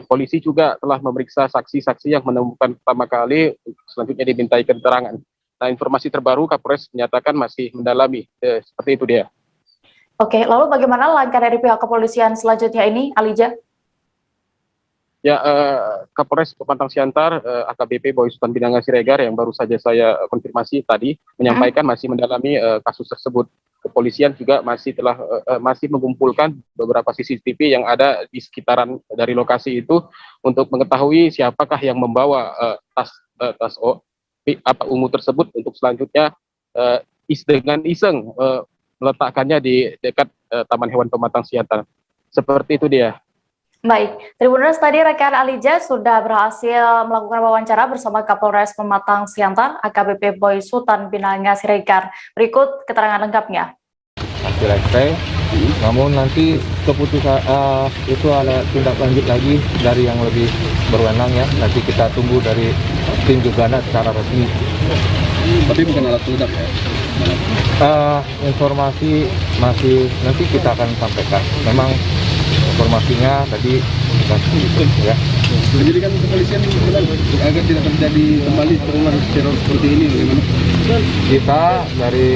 Polisi juga telah memeriksa saksi-saksi yang menemukan pertama kali, selanjutnya dimintai keterangan. Nah, informasi terbaru Kapolres menyatakan masih mendalami, seperti itu dia. Oke, lalu bagaimana langkah dari pihak kepolisian selanjutnya ini, Alija? Ya, Kapolres Pematang Siantar, AKBP Boy Sultan Binanga Siregar yang baru saja saya konfirmasi tadi, menyampaikan masih mendalami kasus tersebut. Kepolisian juga masih mengumpulkan beberapa CCTV yang ada di sekitaran dari lokasi itu untuk mengetahui siapakah yang membawa tas ungu tersebut untuk selanjutnya dengan iseng meletakkannya di dekat Taman Hewan Pematang Siantar. Seperti itu dia. Baik, Tribuners, tadi rekan Alija sudah berhasil melakukan wawancara bersama Kapolres Pematang Siantar, AKBP Boy Sultan Binanga Siregar. Berikut keterangan lengkapnya. Selesai, namun nanti keputusan itu ada tindak lanjut lagi dari yang lebih berwenang ya. Nanti kita tunggu dari tim Gegana secara resmi. Tapi bukan alat peledak ya? Informasi masih nanti kita akan sampaikan. Memang informasinya tadi kita ya. Jadi kan kepolisian agar tidak terjadi kembali terulang teror seperti ini, bagaimana? Kita dari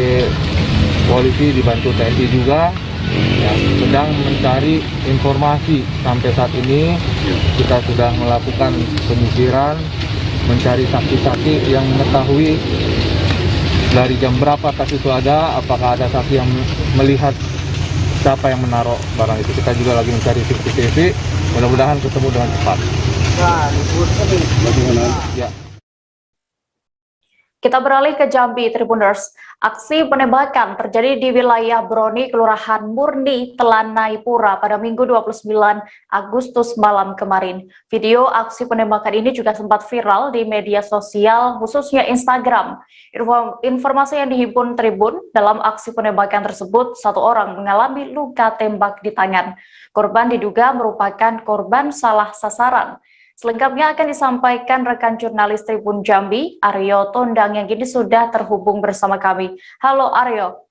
polisi dibantu TNI juga ya, sedang mencari informasi. Sampai saat ini kita sudah melakukan penyisiran, mencari saksi-saksi yang mengetahui dari jam berapa tas itu ada, apakah ada saksi yang melihat siapa yang menaruh barang itu. Kita juga lagi mencari CCTV, mudah-mudahan ketemu dengan cepat. Ya. Kita beralih ke Jambi, Tribuners. Aksi penembakan terjadi di wilayah Broni, Kelurahan Murni, Telanai-Pura pada Minggu 29 Agustus malam kemarin. Video aksi penembakan ini juga sempat viral di media sosial, khususnya Instagram. Informasi yang dihimpun Tribun, dalam aksi penembakan tersebut, satu orang mengalami luka tembak di tangan. Korban diduga merupakan korban salah sasaran. Selengkapnya akan disampaikan rekan jurnalis Tribun Jambi, Aryo Tondang, yang kini sudah terhubung bersama kami. Halo Aryo.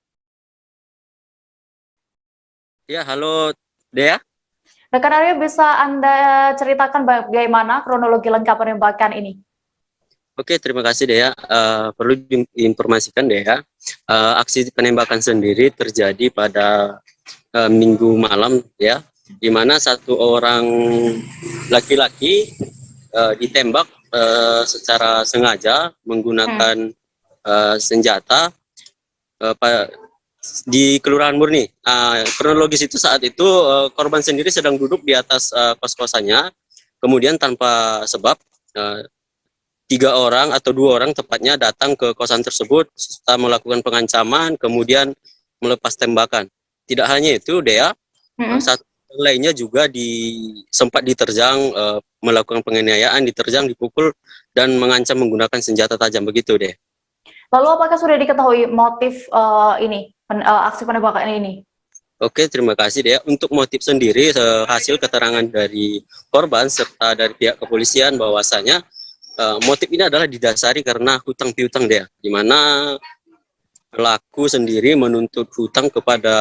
Ya, halo Dea. Rekan Aryo, bisa Anda ceritakan bagaimana kronologi lengkap penembakan ini? Oke, terima kasih Dea. Perlu diinformasikan Dea, aksi penembakan sendiri terjadi pada Minggu malam ya, di mana satu orang laki-laki ditembak secara sengaja menggunakan senjata di Kelurahan Murni. Kronologis itu saat itu korban sendiri sedang duduk di atas kos-kosannya, kemudian tanpa sebab 3 orang atau 2 orang tepatnya datang ke kosan tersebut serta melakukan pengancaman, kemudian melepas tembakan. Tidak hanya itu, Dea, satu lainnya juga sempat diterjang, melakukan penganiayaan, diterjang, dipukul, dan mengancam menggunakan senjata tajam, begitu deh. Lalu apakah sudah diketahui motif aksi penembakan ini? Oke, terima kasih Dea. Untuk motif sendiri, hasil keterangan dari korban serta dari pihak kepolisian bahwasanya motif ini adalah didasari karena hutang piutang Dea, di mana pelaku sendiri menuntut hutang kepada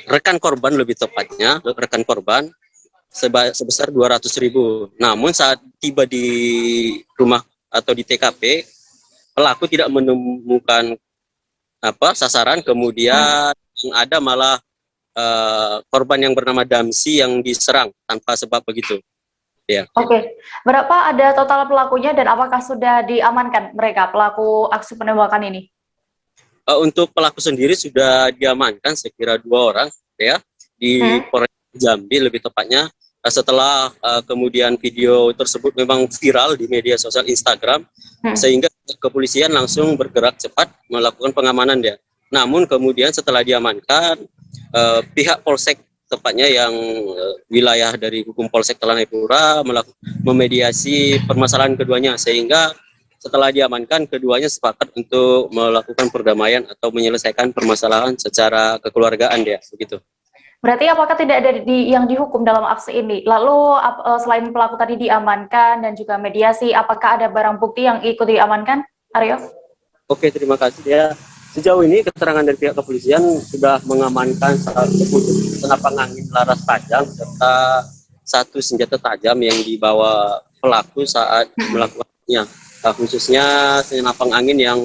rekan korban, lebih tepatnya rekan korban sebesar 200.000. Namun saat tiba di rumah atau di TKP, pelaku tidak menemukan sasaran, kemudian ada malah korban yang bernama Damsi yang diserang tanpa sebab, begitu. Ya. Oke, berapa ada total pelakunya dan apakah sudah diamankan mereka pelaku aksi penembakan ini? Untuk pelaku sendiri sudah diamankan sekira 2 orang ya di Polres Jambi, lebih tepatnya setelah kemudian video tersebut memang viral di media sosial Instagram, sehingga kepolisian langsung bergerak cepat melakukan pengamanan dia. Namun kemudian setelah diamankan, pihak Polsek tepatnya yang wilayah dari hukum Polsek Telanai-Pura memediasi permasalahan keduanya, sehingga setelah diamankan keduanya sepakat untuk melakukan perdamaian atau menyelesaikan permasalahan secara kekeluargaan dia, begitu. Berarti apakah tidak ada yang dihukum dalam aksi ini? Lalu selain pelaku tadi diamankan dan juga mediasi, apakah ada barang bukti yang ikut diamankan, Aryo? Oke, terima kasih ya. Sejauh ini keterangan dari pihak kepolisian sudah mengamankan satu senapan angin laras tajam serta 1 senjata tajam yang dibawa pelaku saat melakukannya. Khususnya senapan angin yang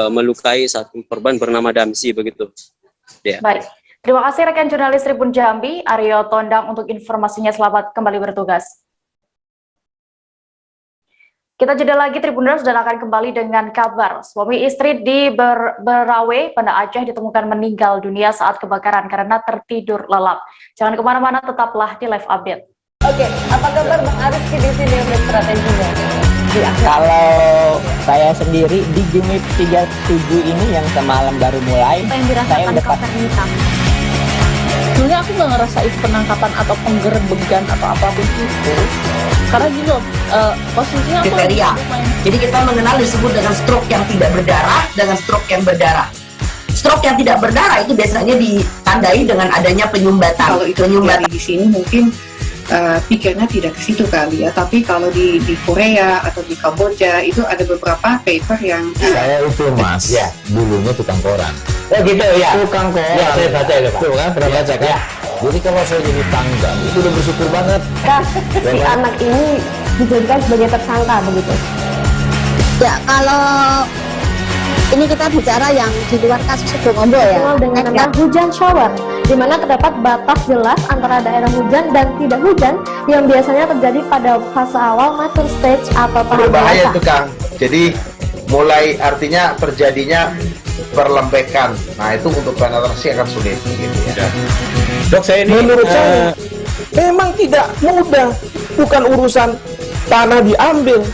melukai 1 korban bernama Damsi, begitu. Ya. Baik, terima kasih rekan jurnalis Tribun Jambi, Aryo Tondang, untuk informasinya. Selamat kembali bertugas. Kita jeda lagi Tribuners dan akan kembali dengan kabar suami istri di Berawe, Banda Aceh ditemukan meninggal dunia saat kebakaran karena tertidur lelap. Jangan kemana-mana, tetaplah di live update. Oke, apa kabar Bang Ariski di sini untuk strateginya? Kalau saya sendiri di Jumip 37 ini yang semalam baru mulai, saya udah sebenarnya aku nggak ngerasa itu penangkapan atau penggerebegan atau apapun itu, karena gini loh, posisinya aku kriteria. Jadi kita mengenal disebut dengan stroke yang tidak berdarah dengan stroke yang berdarah. Stroke yang tidak berdarah itu biasanya ditandai dengan adanya penyumbatan. Kalau itu terjadi di sini mungkin pikirnya tidak ke situ kali ya, tapi kalau di Korea atau di Kamboja itu ada beberapa paper yang saya itu Mas, ya dulunya tukang koran. Oh gitu ya, tukang koran. Ya saya baca ya Pak. Tuh kan, pernah baca kan? Ya. Jadi kalau saya jadi tangga itu udah bersyukur banget. Si anak ini dijadikan sebagai tersangka begitu. Ya kalau ini kita bicara yang di luar kasus Situbondo ya, dengan nama hujan shower, di mana terdapat batas jelas antara daerah hujan dan tidak hujan yang biasanya terjadi pada fase awal mature stage atau tahap berbahaya itu Kang. Jadi mulai artinya terjadinya perlembekan. Nah itu untuk penetrasi akan sulit gitu ya. Dok, saya ini menurut saya memang tidak mudah, bukan urusan tanah diambil.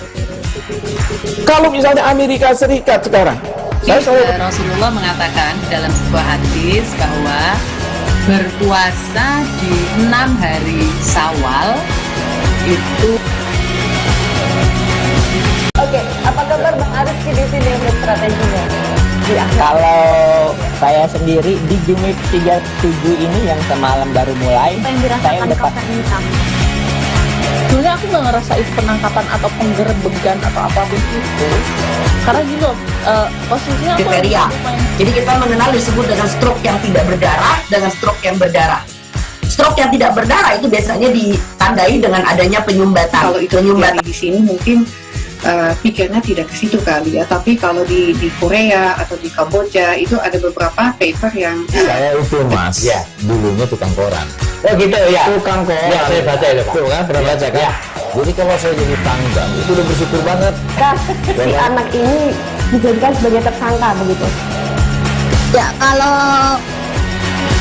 Kalau misalnya Amerika Serikat sekarang, Rasulullah mengatakan dalam sebuah hadis bahwa berpuasa di 6 hari Syawal itu. Oke, apa kabar Bang Ariski di sini untuk strateginya? Kalau saya sendiri di Jumip 37 ini yang semalam baru mulai, saya udah sebenarnya aku nggak ngerasa itu penangkapan atau penggerebegan atau apapun itu, karena gini loh, posisinya kriteria. Jadi kita mengenal disebut dengan stroke yang tidak berdarah dengan stroke yang berdarah. Stroke yang tidak berdarah itu biasanya ditandai dengan adanya penyumbatan. Kalau itu terjadi di sini mungkin pikirnya tidak ke situ kali ya, tapi kalau di Korea atau di Kamboja itu ada beberapa paper yang saya itu Mas, ya dulunya tukang koran. Oh gitu ya, tukang koran. Ya saya baca ya Pak. Tuh kan, pernah baca kan? Ya. Jadi kalau saya jadi tanggal itu udah bersyukur banget. Si anak ini dijadikan sebagai tersangka begitu. Ya, kalau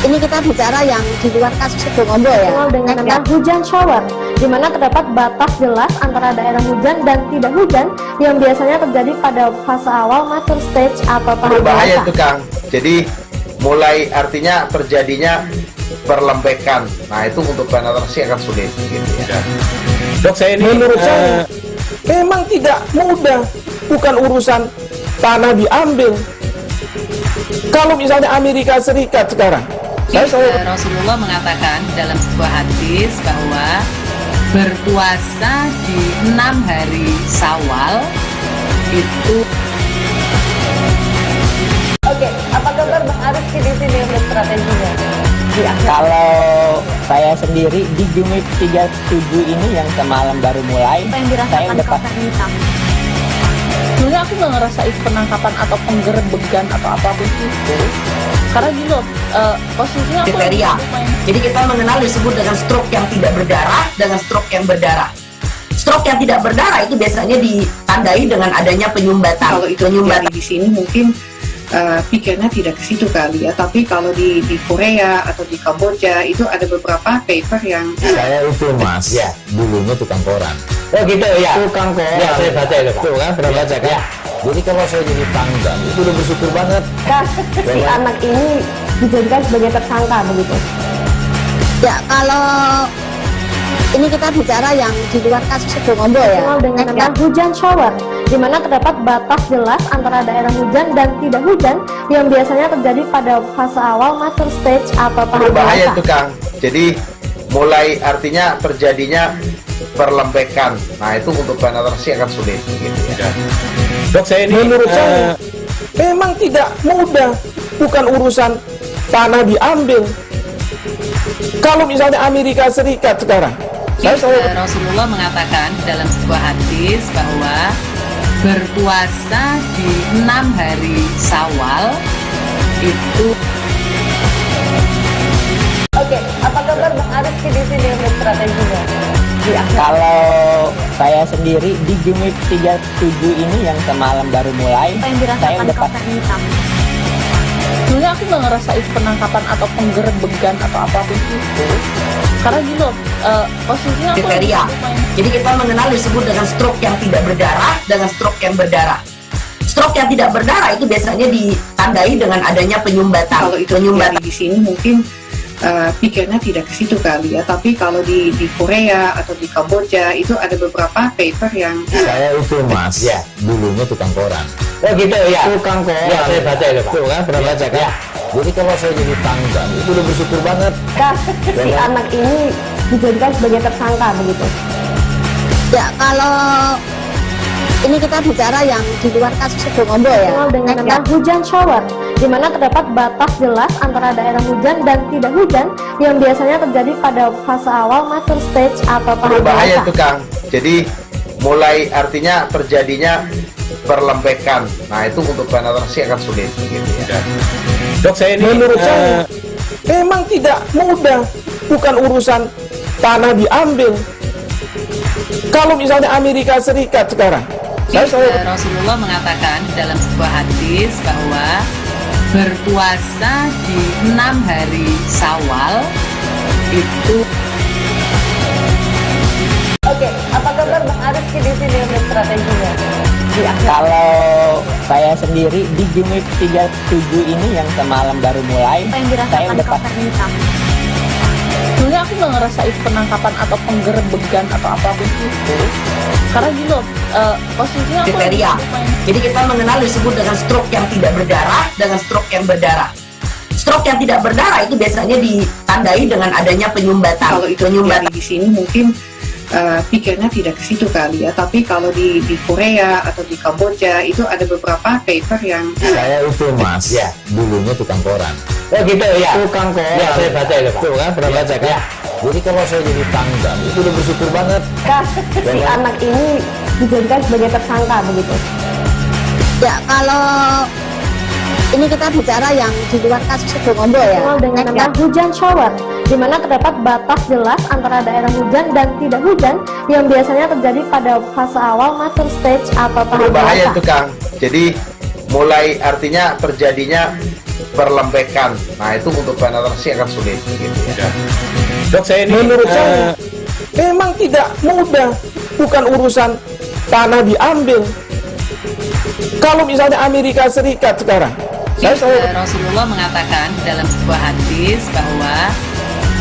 ini kita bicara yang di luar kasus Situbondo ya, dengan nama hujan shower, di mana terdapat batas jelas antara daerah hujan dan tidak hujan yang biasanya terjadi pada fase awal mature stage atau tahap Berbahaya dewasa. itu Kang. Jadi mulai artinya terjadinya perlembekan. Nah itu untuk penetrasi akan sulit gitu ya. Dok, saya ini menurut saya memang tidak mudah, bukan urusan tanah diambil. Kalau misalnya Amerika Serikat sekarang, Rasulullah mengatakan dalam sebuah hadis bahwa berpuasa di 6 hari Syawal itu. Oke, apa kabar Bang Arif di sini untuk strateginya? Kalau saya sendiri di Jumip 37 ini yang semalam baru mulai, saya udah sebenarnya aku nggak ngerasa itu penangkapan atau penggerebegan atau apapun itu, karena gini loh, posisinya aku Kriteria. Jadi kita mengenal disebut dengan stroke yang tidak berdarah dengan stroke yang berdarah. Stroke yang tidak berdarah itu biasanya ditandai dengan adanya penyumbatan. Kalau itu terjadi di sini mungkin pikirnya tidak ke situ kali ya, tapi kalau di Korea atau di Kamboja itu ada beberapa paper yang Saya itu Mas, ya dulunya tukang koran. Oh gitu ya. Tukang koran. Ya saya baca itu Pak. Tuh kan pernah baca kan? Jadi kalau saya jadi tanggal itu udah bersyukur banget. Si anak ini dijadikan sebagai tersangka begitu. Ya, kalau ini kita bicara yang di luar kasus Situbondo ya, dengan nama hujan shower, di mana terdapat batas jelas antara daerah hujan dan tidak hujan yang biasanya terjadi pada fase awal mature stage atau tahap Berbahaya dewasa. itu Kang. Jadi mulai artinya terjadinya perlembekan. Nah itu untuk penetrasi akan sulit gitu ya. Dok, saya ini menurut saya memang tidak mudah, bukan urusan tanah diambil. Kalau misalnya Amerika Serikat sekarang, Rasulullah mengatakan dalam sebuah hadis bahwa berpuasa di 6 hari Syawal itu. Oke, apa kabar Bang Arif di sini untuk strateginya? Kalau saya sendiri di Jumip 37 ini yang semalam baru mulai, saya udah sebenarnya aku nggak ngerasa itu penangkapan atau penggerebegan atau apapun itu, karena gini loh, posisinya aku Kriteria. Jadi kita mengenal disebut dengan stroke yang tidak berdarah dengan stroke yang berdarah. Stroke yang tidak berdarah itu biasanya ditandai dengan adanya penyumbatan. kalau itu terjadi di sini mungkin pikirnya tidak ke situ kali ya, tapi kalau di Korea atau di Kamboja itu ada beberapa paper yang Saya itu Mas, ya dulunya tukang koran. Oh gitu ya. Tukang koran. Ya saya baca itu Pak. Tuh kan pernah baca kan? Jadi kalau saya jadi tanggal itu udah bersyukur banget. Si anak ini dijadikan sebagai tersangka begitu. Ya, kalau ini kita bicara yang di luar kasus Situbondo ya, dengan nama hujan shower, di mana terdapat batas jelas antara daerah hujan dan tidak hujan yang biasanya terjadi pada fase awal mature stage atau tahap Berbahaya dewasa. itu Kang. Jadi mulai artinya terjadinya perlembekan. Nah itu untuk penetrasi akan sulit gitu ya. Dok, saya ini menurut saya memang tidak mudah, bukan urusan tanah diambil. Kalau misalnya Amerika Serikat sekarang, Rasulullah mengatakan dalam sebuah hadis bahwa berpuasa di 6 hari Syawal itu. Oke, apa kabar Bang Arif di sini untuk strateginya? Kalau saya sendiri di Jumip 37 ini yang semalam baru mulai, saya udah sebenarnya aku nggak ngerasa itu penangkapan atau penggerebegan atau apapun itu, karena gini loh, posisinya aku Kriteria. Jadi kita mengenal disebut dengan stroke yang tidak berdarah dengan stroke yang berdarah. Stroke yang tidak berdarah itu biasanya ditandai dengan adanya penyumbatan. kalau itu terjadi di sini mungkin pikirnya tidak ke situ kali ya, tapi kalau di Korea atau di Kamboja itu ada beberapa paper yang Saya itu Mas, ya dulunya tukang koran. Oh gitu ya. Tukang koran. Ya saya baca itu Pak. Tuh kan pernah baca kan? Jadi kalau saya jadi tanggal itu udah bersyukur banget. Si anak ini dijadikan sebagai tersangka begitu. Ya, kalau ini kita bicara yang di luar kasus Situbondo ya, dengan nama hujan shower, di di mana terdapat batas jelas antara daerah hujan dan tidak hujan yang biasanya terjadi pada fase awal mature stage atau tahap Berbahaya dewasa. itu Kang. Jadi mulai artinya terjadinya perlembekan. Nah itu untuk penetrasi akan sulit. Gitu ya. Dok, saya ini menurut saya memang tidak mudah, bukan urusan tanah diambil. Kalau misalnya Amerika Serikat sekarang, Rasulullah mengatakan dalam sebuah hadis bahwa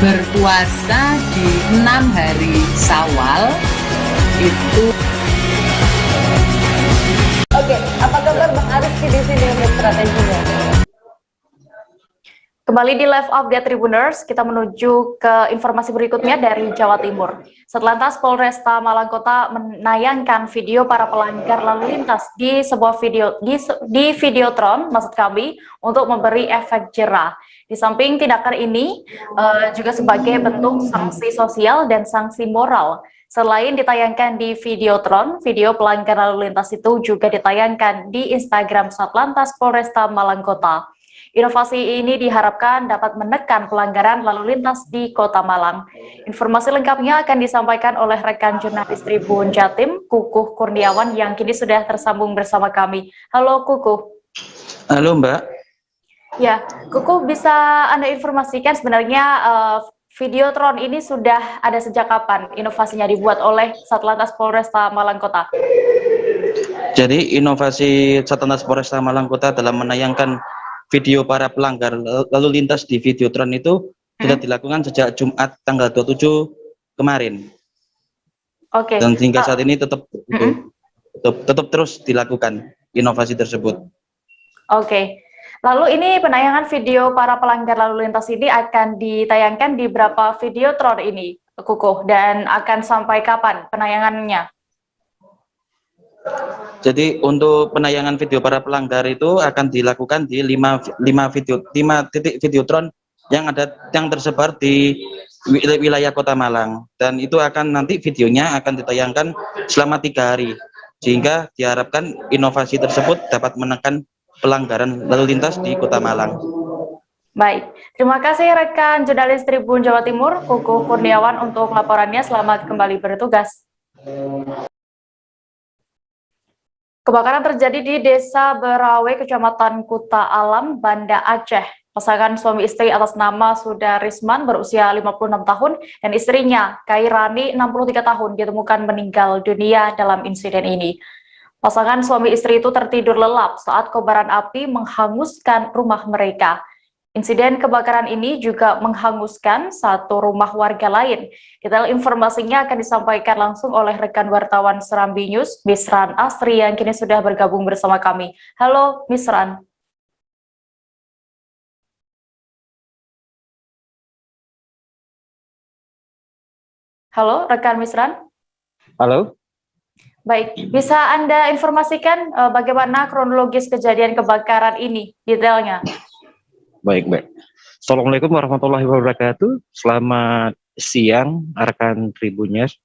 berpuasa di 6 hari Syawal itu. Oke, apa kabar Bang Ariski di sini untuk strateginya? Kembali di live update Tribuners, kita menuju ke informasi berikutnya dari Jawa Timur. Satlantas Polresta Malang Kota menayangkan video para pelanggar lalu lintas di sebuah video di Videotron, maksud kami, untuk memberi efek jerah. Di samping tindakan ini juga sebagai bentuk sanksi sosial dan sanksi moral. Selain ditayangkan di Videotron, video pelanggar lalu lintas itu juga ditayangkan di Instagram Satlantas Polresta Malang Kota. Inovasi ini diharapkan dapat menekan pelanggaran lalu lintas di Kota Malang. Informasi lengkapnya akan disampaikan oleh rekan jurnalis Tribun Jatim, Kukuh Kurniawan, yang kini sudah tersambung bersama kami. Halo Kukuh. Halo Mbak. Ya, Kukuh, bisa Anda informasikan sebenarnya Videotron ini sudah ada sejak kapan inovasinya dibuat oleh Satlantas Polresta Malang Kota? Jadi inovasi Satlantas Polresta Malang Kota dalam menayangkan video para pelanggar lalu lintas di Videotron itu sudah dilakukan sejak Jumat tanggal 27 kemarin. Oke. Dan hingga saat ini tetap terus dilakukan inovasi tersebut. Oke. Lalu ini penayangan video para pelanggar lalu lintas ini akan ditayangkan di berapa Videotron ini, Kukuh, dan akan sampai kapan penayangannya? Jadi untuk penayangan video para pelanggar itu akan dilakukan di 5 titik Videotron yang tersebar di wilayah Kota Malang, dan itu akan nanti videonya akan ditayangkan selama 3 hari, sehingga diharapkan inovasi tersebut dapat menekan pelanggaran lalu lintas di Kota Malang. Baik, terima kasih rekan jurnalis Tribun Jawa Timur, Kukuh Kurniawan, untuk laporannya. Selamat kembali bertugas. Kebakaran terjadi di Desa Berawe, Kecamatan Kuta Alam, Banda Aceh. Pasangan suami istri atas nama Sudarisman berusia 56 tahun dan istrinya Kairani 63 tahun ditemukan meninggal dunia dalam insiden ini. Pasangan suami istri itu tertidur lelap saat kobaran api menghanguskan rumah mereka. Insiden kebakaran ini juga menghanguskan satu rumah warga lain. Detail informasinya akan disampaikan langsung oleh rekan wartawan Serambi News, Misran Asri, yang kini sudah bergabung bersama kami. Halo, Misran. Halo, rekan Misran. Halo. Baik, bisa Anda informasikan bagaimana kronologis kejadian kebakaran ini, detailnya? Baik, baik. Assalamualaikum warahmatullahi wabarakatuh. Selamat siang, rekan Tribuners,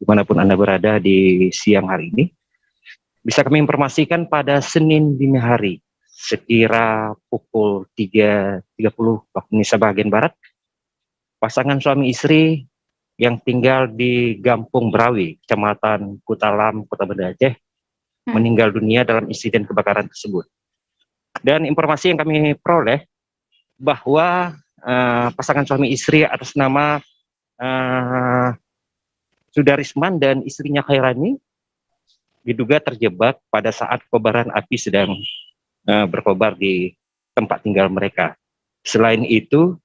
dimanapun Anda berada di siang hari ini. Bisa kami informasikan pada Senin dini hari, sekira pukul 3.30 waktu Indonesia bagian Barat, pasangan suami istri yang tinggal di Gampung Berawi, Kecamatan Kutalam, Kota Banda Aceh, meninggal dunia dalam insiden kebakaran tersebut. Dan informasi yang kami peroleh bahwa pasangan suami istri atas nama Sudarisman dan istrinya Khairani diduga terjebak pada saat kobaran api sedang berkobar di tempat tinggal mereka. Selain itu,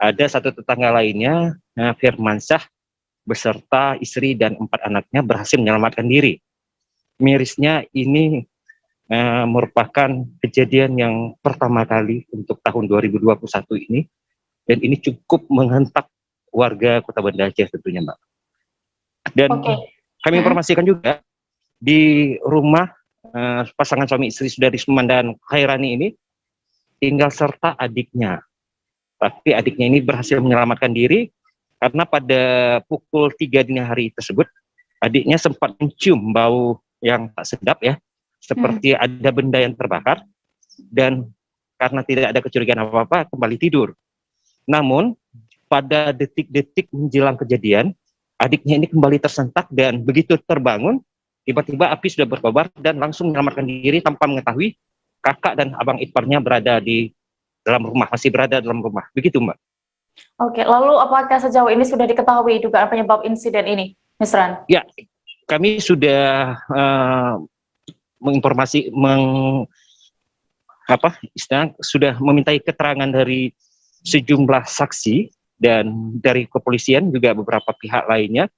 ada satu tetangga lainnya, Firmansyah, beserta istri dan 4 anaknya berhasil menyelamatkan diri. Mirisnya ini merupakan kejadian yang pertama kali untuk tahun 2021 ini, dan ini cukup menghentak warga Kota Banda Aceh tentunya, Mbak. Dan kami informasikan juga di rumah pasangan suami istri Sudarisman dan Khairani ini tinggal serta adiknya. Tapi adiknya ini berhasil menyelamatkan diri karena pada pukul 3 dini hari tersebut adiknya sempat mencium bau yang tak sedap ya, seperti ada benda yang terbakar, dan karena tidak ada kecurigaan apa-apa kembali tidur. Namun pada detik-detik menjelang kejadian, adiknya ini kembali tersentak dan begitu terbangun, tiba-tiba api sudah berkobar dan langsung menyelamatkan diri tanpa mengetahui kakak dan abang iparnya berada di dalam rumah, masih berada dalam rumah. Begitu, Mbak. Oke, lalu apakah sejauh ini sudah diketahui dugaan penyebab insiden ini, Misran? Ya, kami sudah sudah memintai keterangan dari sejumlah saksi dan dari kepolisian juga beberapa pihak lainnya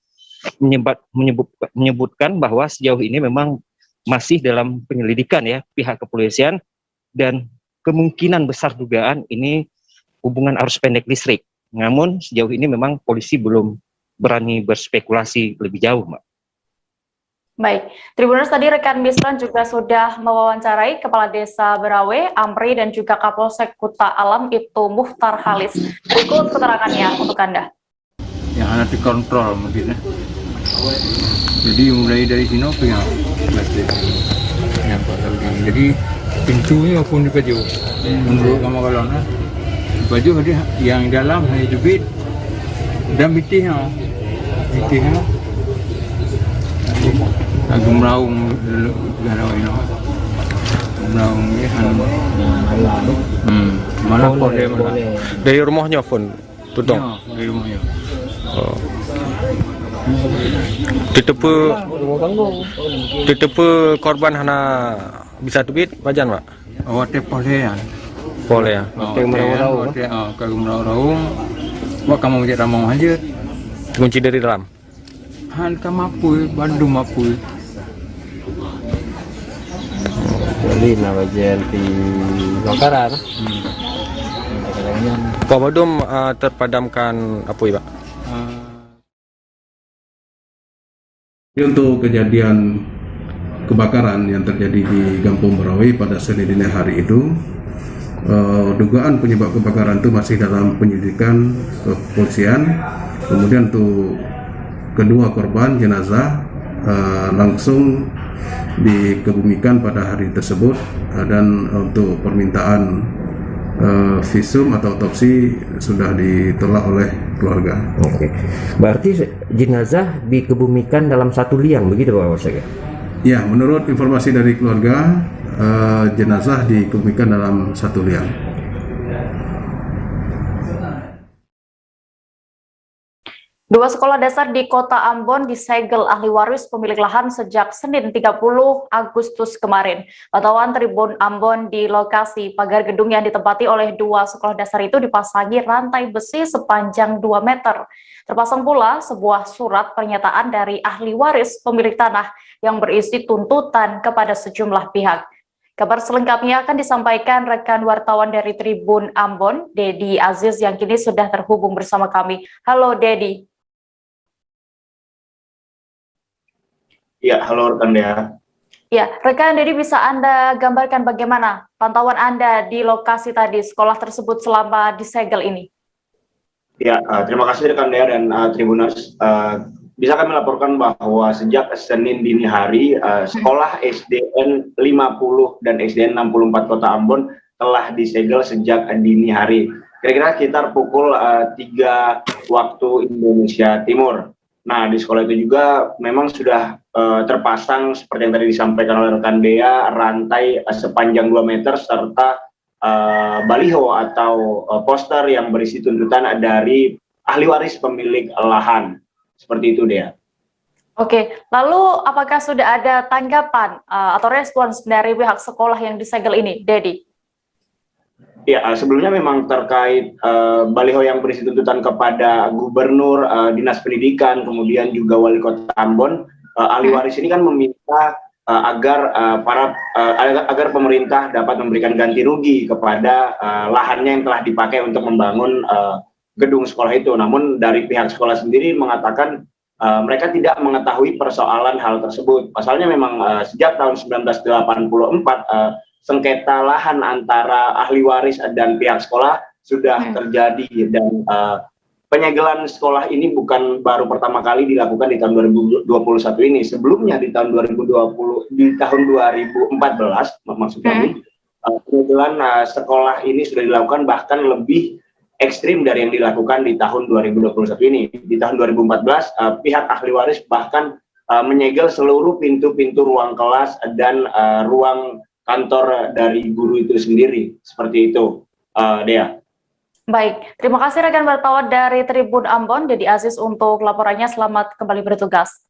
menyebutkan bahwa sejauh ini memang masih dalam penyelidikan ya pihak kepolisian dan kemungkinan besar dugaan ini hubungan arus pendek listrik. Namun sejauh ini memang polisi belum berani berspekulasi lebih jauh, Mbak. Baik, Tribuners, tadi rekan Misran juga sudah mewawancarai Kepala Desa Berawe, Amri, dan juga Kapolsek Kuta Alam, itu Muhtar Halis. Berikut keterangannya untuk Anda. Yang harus dikontrol mungkin ya. Jadi mulai dari sini yang jadi pintunya pun dibaju. Menurut kamu kalau baju yang dalam hanya jubit dan mitihnya. Agum raung garaw ino. Raung ni mana boleh mana. Dari rumahnya pun tutong. Ya, dari rumahnya. Oh. Ditepu korban hana bisa tubit wajan, Pak. Oh, te polean. Boleh ya. Kagum raung. Wah, kamu menjadi ramah aja. Kunci dari dalam. Han kamapui, Bandung mapui. Jadi nawajan di Lokaran. Pak Badum terpadamkan apa ya, Pak? Untuk kejadian kebakaran yang terjadi di Kampung Berawe pada Senin dini hari itu, dugaan penyebab kebakaran itu masih dalam penyelidikan kepolisian. Kemudian untuk kedua korban jenazah langsung dikebumikan pada hari tersebut, dan untuk permintaan visum atau otopsi sudah ditolak oleh keluarga. Oke. Berarti jenazah dikebumikan dalam satu liang begitu, Pak Kapolsek? Ya, menurut informasi dari keluarga, jenazah dikebumikan dalam satu liang. Dua sekolah dasar di Kota Ambon disegel ahli waris pemilik lahan sejak Senin 30 Agustus kemarin. Pantauan Tribun Ambon di lokasi pagar gedung yang ditempati oleh dua sekolah dasar itu dipasangi rantai besi sepanjang 2 meter. Terpasang pula sebuah surat pernyataan dari ahli waris pemilik tanah yang berisi tuntutan kepada sejumlah pihak. Kabar selengkapnya akan disampaikan rekan wartawan dari Tribun Ambon, Dedi Aziz, yang kini sudah terhubung bersama kami. Halo Dedi. Ya, halo rekan Dea. Ya, rekan Dedi, bisa Anda gambarkan bagaimana pantauan Anda di lokasi tadi sekolah tersebut selama disegel ini? Ya, terima kasih rekan Dea dan Tribuners. Bisa kami laporkan bahwa sejak Senin dini hari, sekolah SDN 50 dan SDN 64 Kota Ambon telah disegel sejak dini hari. Kira-kira sekitar pukul 3 waktu Indonesia Timur. Nah, di sekolah itu juga memang sudah terpasang seperti yang tadi disampaikan oleh rekan Dea, rantai sepanjang 2 meter serta baliho atau poster yang berisi tuntutan dari ahli waris pemilik lahan. Seperti itu, Dea. Oke, lalu apakah sudah ada tanggapan atau respons dari pihak sekolah yang disegel ini, Dedi? Ya, sebelumnya memang terkait baliho yang berisi tuntutan kepada gubernur, dinas pendidikan, kemudian juga wali kota Ambon, ahli waris ini kan meminta agar agar pemerintah dapat memberikan ganti rugi kepada lahannya yang telah dipakai untuk membangun gedung sekolah itu. Namun dari pihak sekolah sendiri mengatakan mereka tidak mengetahui persoalan hal tersebut. Pasalnya memang sejak tahun 1984 sengketa lahan antara ahli waris dan pihak sekolah sudah terjadi, dan penyegelan sekolah ini bukan baru pertama kali dilakukan di tahun 2021 ini. Sebelumnya di tahun 2014 maksud kami, penyegelan sekolah ini sudah dilakukan, bahkan lebih ekstrim dari yang dilakukan di tahun 2021 ini. Di tahun 2014 pihak ahli waris bahkan menyegel seluruh pintu-pintu ruang kelas dan ruang kantor dari guru itu sendiri. Seperti itu, Dea. Baik, terima kasih rekan wartawan dari Tribun Ambon, Dedi Aziz untuk laporannya. Selamat kembali bertugas.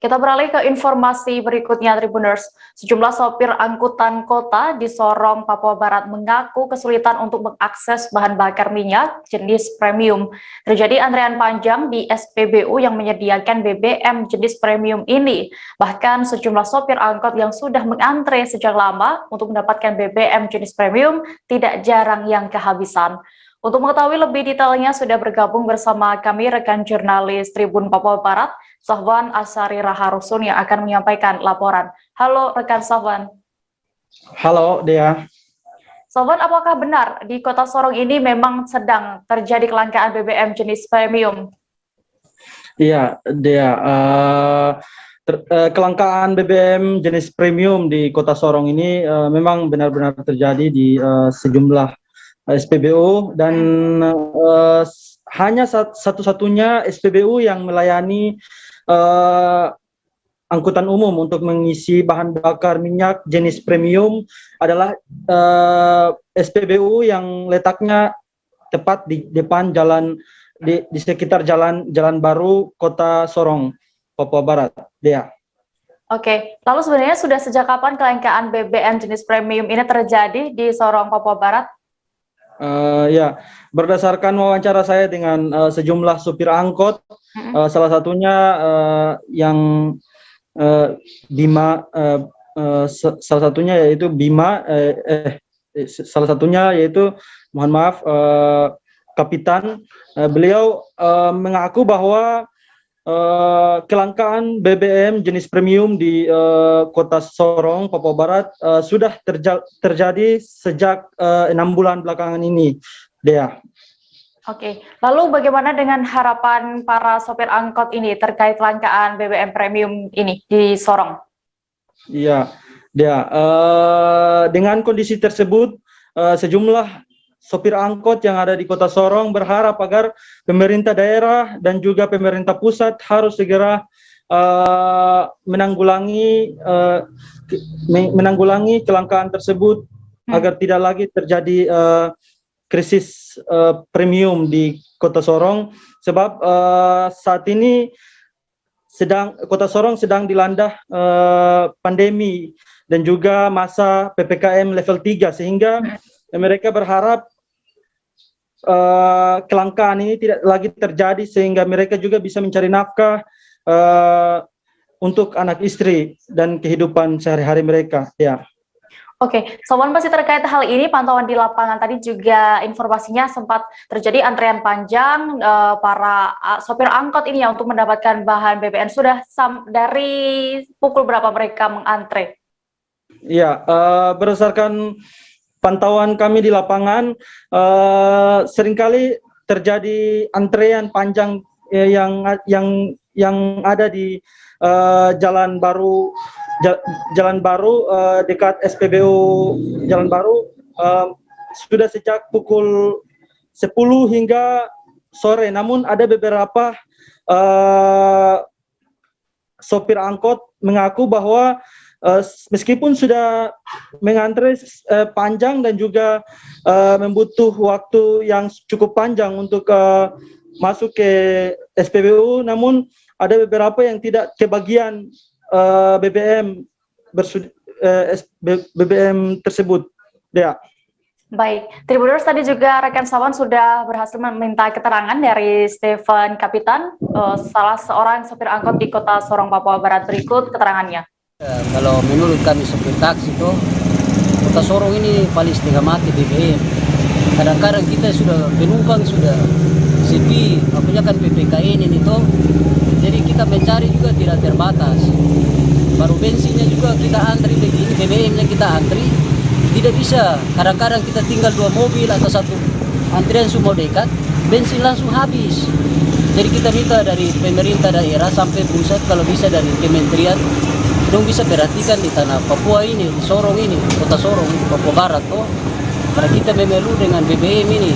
Kita beralih ke informasi berikutnya, Tribuners. Sejumlah sopir angkutan kota di Sorong, Papua Barat mengaku kesulitan untuk mengakses bahan bakar minyak jenis premium. Terjadi antrean panjang di SPBU yang menyediakan BBM jenis premium ini. Bahkan sejumlah sopir angkot yang sudah mengantre sejak lama untuk mendapatkan BBM jenis premium tidak jarang yang kehabisan. Untuk mengetahui lebih detailnya sudah bergabung bersama kami rekan jurnalis Tribun Papua Barat, Sahwan Asari Raharusun yang akan menyampaikan laporan. Halo rekan Sahwan. Halo Dea. Sahwan, apakah benar di Kota Sorong ini memang sedang terjadi kelangkaan BBM jenis premium? Iya Dea, kelangkaan BBM jenis premium di Kota Sorong ini memang benar-benar terjadi di sejumlah SPBU dan hanya satu-satunya SPBU yang melayani angkutan umum untuk mengisi bahan bakar minyak jenis premium adalah SPBU yang letaknya tepat di depan jalan di sekitar jalan Baru Kota Sorong, Papua Barat. Dea. Oke, lalu sebenarnya sudah sejak kapan kelangkaan BBM jenis premium ini terjadi di Sorong, Papua Barat? Ya, berdasarkan wawancara saya dengan sejumlah supir angkot, salah satunya yang Bima, salah satunya yaitu Bima, salah satunya yaitu, mohon maaf, Kapitan. Beliau mengaku bahwa kelangkaan BBM jenis premium di Kota Sorong, Papua Barat sudah terjadi sejak 6 bulan belakangan ini, Dea. Oke, lalu bagaimana dengan harapan para sopir angkot ini terkait kelangkaan BBM premium ini di Sorong? Iya, Dea. Dengan kondisi tersebut, sejumlah sopir angkot yang ada di Kota Sorong berharap agar pemerintah daerah dan juga pemerintah pusat harus segera menanggulangi kelangkaan tersebut agar tidak lagi terjadi krisis premium di Kota Sorong, sebab saat ini Kota Sorong sedang dilanda pandemi dan juga masa PPKM level 3, sehingga mereka berharap kelangkaan ini tidak lagi terjadi sehingga mereka juga bisa mencari nafkah untuk anak istri dan kehidupan sehari-hari mereka. Ya. Oke, Sowan, masih terkait hal ini, pantauan di lapangan tadi juga informasinya sempat terjadi antrean panjang para sopir angkot ini ya untuk mendapatkan bahan BBM. Sudah dari pukul berapa mereka mengantre? Ya, berdasarkan pantauan kami di lapangan, seringkali terjadi antrean panjang yang ada di Jalan Baru dekat SPBU Jalan Baru sudah sejak pukul 10 hingga sore. Namun ada beberapa sopir angkot mengaku bahwa meskipun sudah mengantre panjang dan juga membutuh waktu yang cukup panjang untuk masuk ke SPBU, namun ada beberapa yang tidak kebagian BBM tersebut. Ya. Baik, Tribuners, tadi juga rekan Sawan sudah berhasil meminta keterangan dari Stephen Kapitan, salah seorang sopir angkot di Kota Sorong, Papua Barat. Berikut keterangannya. Kalau menurut kami sopir taksi itu, Kota Sorong ini paling setengah mati BBM. Kadang-kadang kita sudah penumpang sudah sepi, makanya kan PPKM ini tuh, jadi kita mencari juga tidak terbatas. Baru bensinnya juga kita antri begini, BBM-nya kita antri, tidak bisa. Kadang-kadang kita tinggal 2 mobil atau 1 antrian semua dekat, bensin langsung habis. Jadi kita minta dari pemerintah daerah sampai pusat, kalau bisa dari kementerian, dong bisa perhatikan di tanah Papua ini, di Sorong ini, Kota Sorong, Papua Barat tuh, Karena kita memelu dengan BBM ini.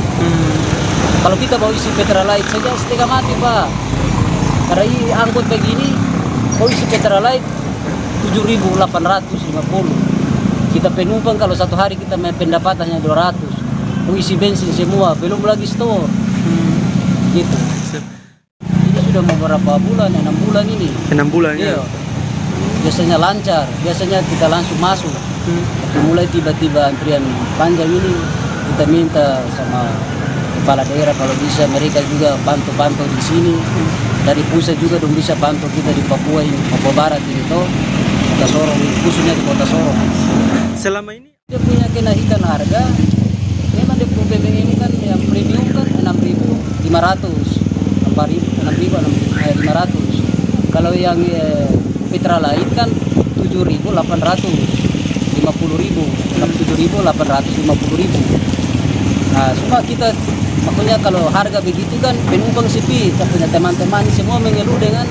Kalau kita mau isi Petralite saja setengah mati Pak. Karena ini angkut begini, mau isi Petralite 7.850. Kita penumpang kalau satu hari kita pendapatannya 200. Mau isi bensin semua, belum lagi store. Gitu. Ini sudah mau berapa bulan? 6 bulan ini. 6 bulan ya. Iya. Biasanya lancar, biasanya kita langsung masuk. Tapi mulai tiba-tiba antrian panjang ini, kita minta sama kepala daerah kalau bisa mereka juga pantau-pantau di sini. Dari pusat juga dong bisa pantau kita di Papua ini, Papua Barat ini toh, Kota Sorong, khususnya di Kota Sorong. Selama ini dia punya kenaikan harga. Memang di BBM ini kan yang premium kan 6.500, 6.500. Kalau yang Petralite kan 7.800, 50.000, 7.850.000. Nah, semua kita makanya kalau harga begitu kan penumpang sepi, kita punya teman-teman semua mengeluh dengan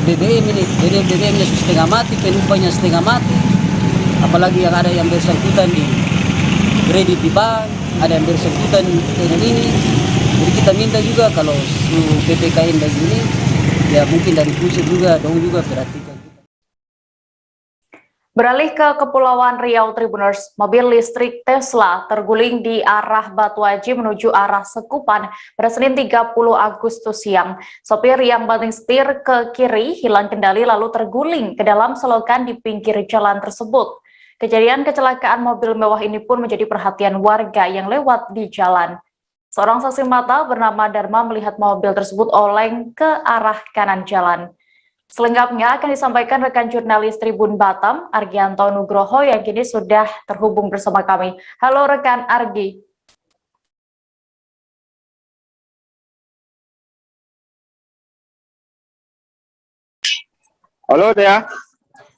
BBM ini. Jadi BBM-nya setengah mati, penumpangnya setengah mati. Apalagi yang ada yang bersangkutan di kredit di bank, ada yang bersangkutan dengan ini. Jadi kita minta juga kalau PPKM begini, ya mungkin dari pusat juga, dong juga perhatikan. Beralih ke Kepulauan Riau, Tribuners, mobil listrik Tesla terguling di arah Batu Aji menuju arah Sekupan pada Senin 30 Agustus siang. Sopir yang banting setir ke kiri hilang kendali lalu terguling ke dalam selokan di pinggir jalan tersebut. Kejadian kecelakaan mobil mewah ini pun menjadi perhatian warga yang lewat di jalan. Seorang saksi mata bernama Dharma melihat mobil tersebut oleng ke arah kanan jalan. Selengkapnya akan disampaikan rekan jurnalis Tribun Batam, Argianto Nugroho, yang kini sudah terhubung bersama kami. Halo rekan Argi. Halo Dea.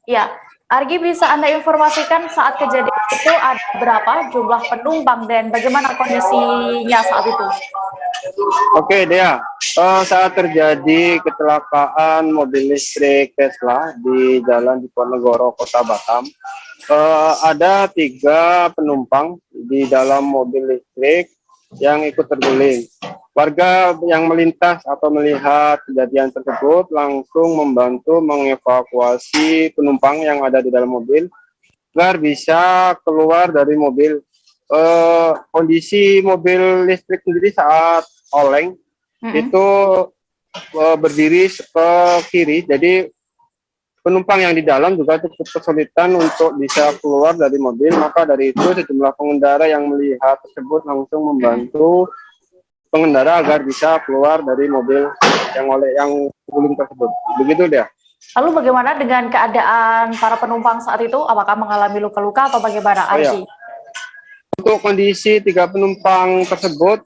Ya, Argi, bisa Anda informasikan saat kejadian itu ada berapa jumlah penumpang dan bagaimana kondisinya saat itu? Oke Dea, saat terjadi kecelakaan mobil listrik Tesla di Jalan Diponegoro, Kota Batam, ada 3 penumpang di dalam mobil listrik yang ikut terguling. Warga yang melintas atau melihat kejadian tersebut langsung membantu mengevakuasi penumpang yang ada di dalam mobil agar bisa keluar dari mobil. Kondisi mobil listrik sendiri saat oleng itu berdiri ke kiri, jadi penumpang yang di dalam juga cukup kesulitan untuk bisa keluar dari mobil. Maka dari itu sejumlah pengendara yang melihat tersebut langsung membantu pengendara agar bisa keluar dari mobil yang terguling tersebut. Begitu dia. Lalu bagaimana dengan keadaan para penumpang saat itu? Apakah mengalami luka-luka atau bagaimana, Argi? Untuk kondisi 3 penumpang tersebut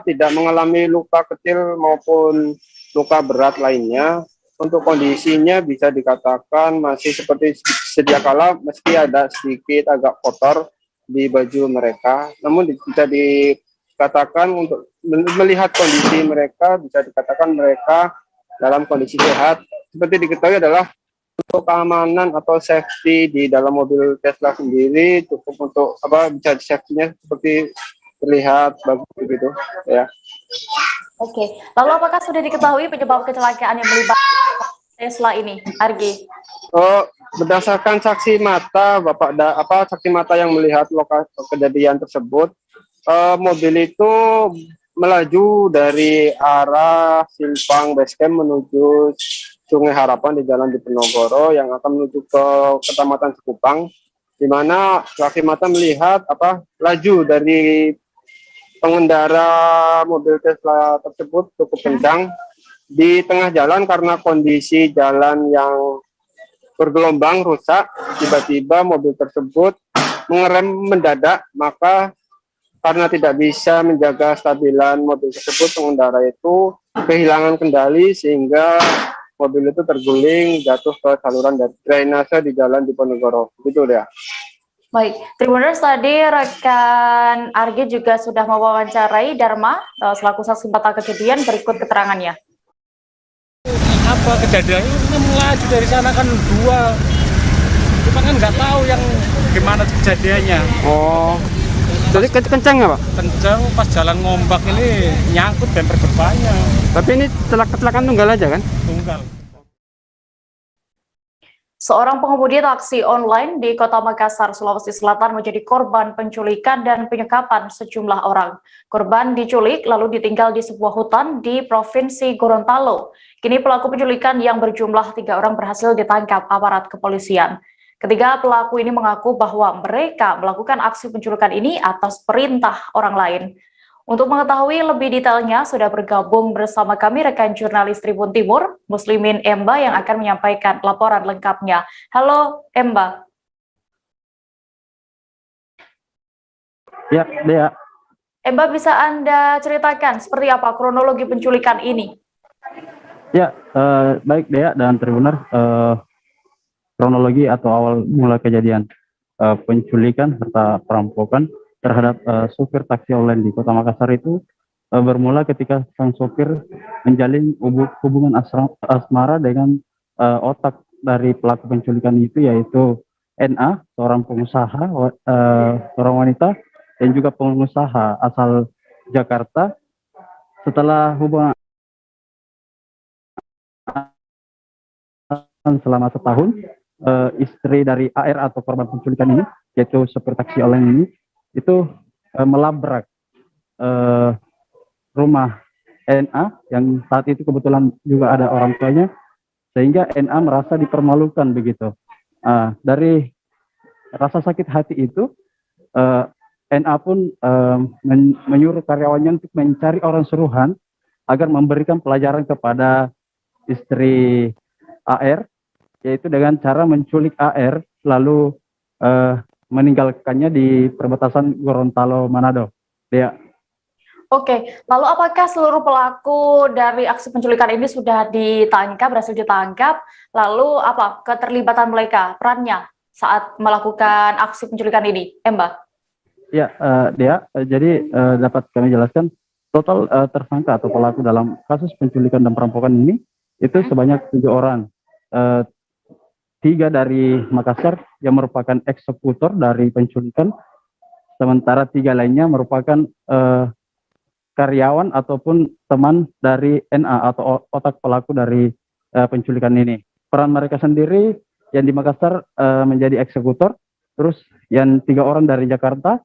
tidak mengalami luka kecil maupun luka berat lainnya. Untuk kondisinya bisa dikatakan masih seperti sedia kala, meski ada sedikit agak kotor di baju mereka. Namun bisa dikatakan untuk melihat kondisi mereka, bisa dikatakan mereka dalam kondisi sehat. Seperti diketahui adalah untuk keamanan atau safety di dalam mobil Tesla sendiri cukup untuk bisa safety-nya seperti terlihat bagus begitu ya. Oke, lalu apakah sudah diketahui penyebab kecelakaan yang melibatkan Tesla ini, Argi? Berdasarkan saksi mata, saksi mata yang melihat lokasi kejadian tersebut, mobil itu melaju dari arah Simpang Basecamp menuju Sungai Harapan di Jalan Diponegoro yang akan menuju ke Kecamatan Sekupang, di mana saksi mata melihat laju dari pengendara mobil Tesla tersebut cukup kencang di tengah jalan. Karena kondisi jalan yang bergelombang rusak, tiba-tiba mobil tersebut mengerem mendadak. Maka karena tidak bisa menjaga stabilan mobil tersebut, pengendara itu kehilangan kendali sehingga mobil itu terguling jatuh ke saluran dari drainase di Jalan Diponegoro. Begitu ya. Baik, Tribuners, tadi rekan Argi juga sudah mewawancarai Dharma selaku saksi mata kejadian. Berikut keterangannya. Apa kejadiannya? Ini melaju dari sana kan 2 Cuma kan nggak tahu yang gimana kejadiannya. Oh, jadi kencang nggak Pak? Kencang, pas jalan ngombak ini nyangkut bemper depannya. Tapi ini kecelakaan tunggal aja kan? Tunggal. Seorang pengemudi taksi online di Kota Makassar, Sulawesi Selatan menjadi korban penculikan dan penyekapan sejumlah orang. Korban diculik lalu ditinggal di sebuah hutan di Provinsi Gorontalo. Kini pelaku penculikan yang berjumlah 3 orang berhasil ditangkap aparat kepolisian. Ketiga pelaku ini mengaku bahwa mereka melakukan aksi penculikan ini atas perintah orang lain. Untuk mengetahui lebih detailnya, sudah bergabung bersama kami rekan jurnalis Tribun Timur, Muslimin Emba yang akan menyampaikan laporan lengkapnya. Halo Emba. Ya, Dea. Emba, bisa Anda ceritakan seperti apa kronologi penculikan ini? Ya, baik Dea dan Tribuner. Kronologi atau awal mula kejadian penculikan serta perampokan terhadap sopir taksi online di Kota Makassar itu bermula ketika sang sopir menjalin hubungan asmara dengan otak dari pelaku penculikan itu, yaitu NA, seorang pengusaha, seorang wanita, dan juga pengusaha asal Jakarta. Setelah hubungan selama setahun, istri dari AR atau korban penculikan ini, yaitu sopir taksi online ini, itu melabrak rumah NA yang saat itu kebetulan juga ada orang tuanya, sehingga NA merasa dipermalukan begitu. Dari rasa sakit hati itu, NA pun menyuruh karyawannya untuk mencari orang suruhan agar memberikan pelajaran kepada istri AR, yaitu dengan cara menculik AR lalu meninggalkannya di perbatasan Gorontalo Manado. Ya. Oke, lalu apakah seluruh pelaku dari aksi penculikan ini sudah ditangkap, berhasil ditangkap? Lalu apa keterlibatan mereka, perannya saat melakukan aksi penculikan ini, Emba? Ya, Dea, jadi dapat kami jelaskan total tersangka atau pelaku dalam kasus penculikan dan perampokan ini itu sebanyak 7 orang. 3 dari Makassar yang merupakan eksekutor dari penculikan, sementara 3 lainnya merupakan karyawan ataupun teman dari NA atau otak pelaku dari penculikan ini. Peran mereka sendiri yang di Makassar menjadi eksekutor, terus yang 3 orang dari Jakarta,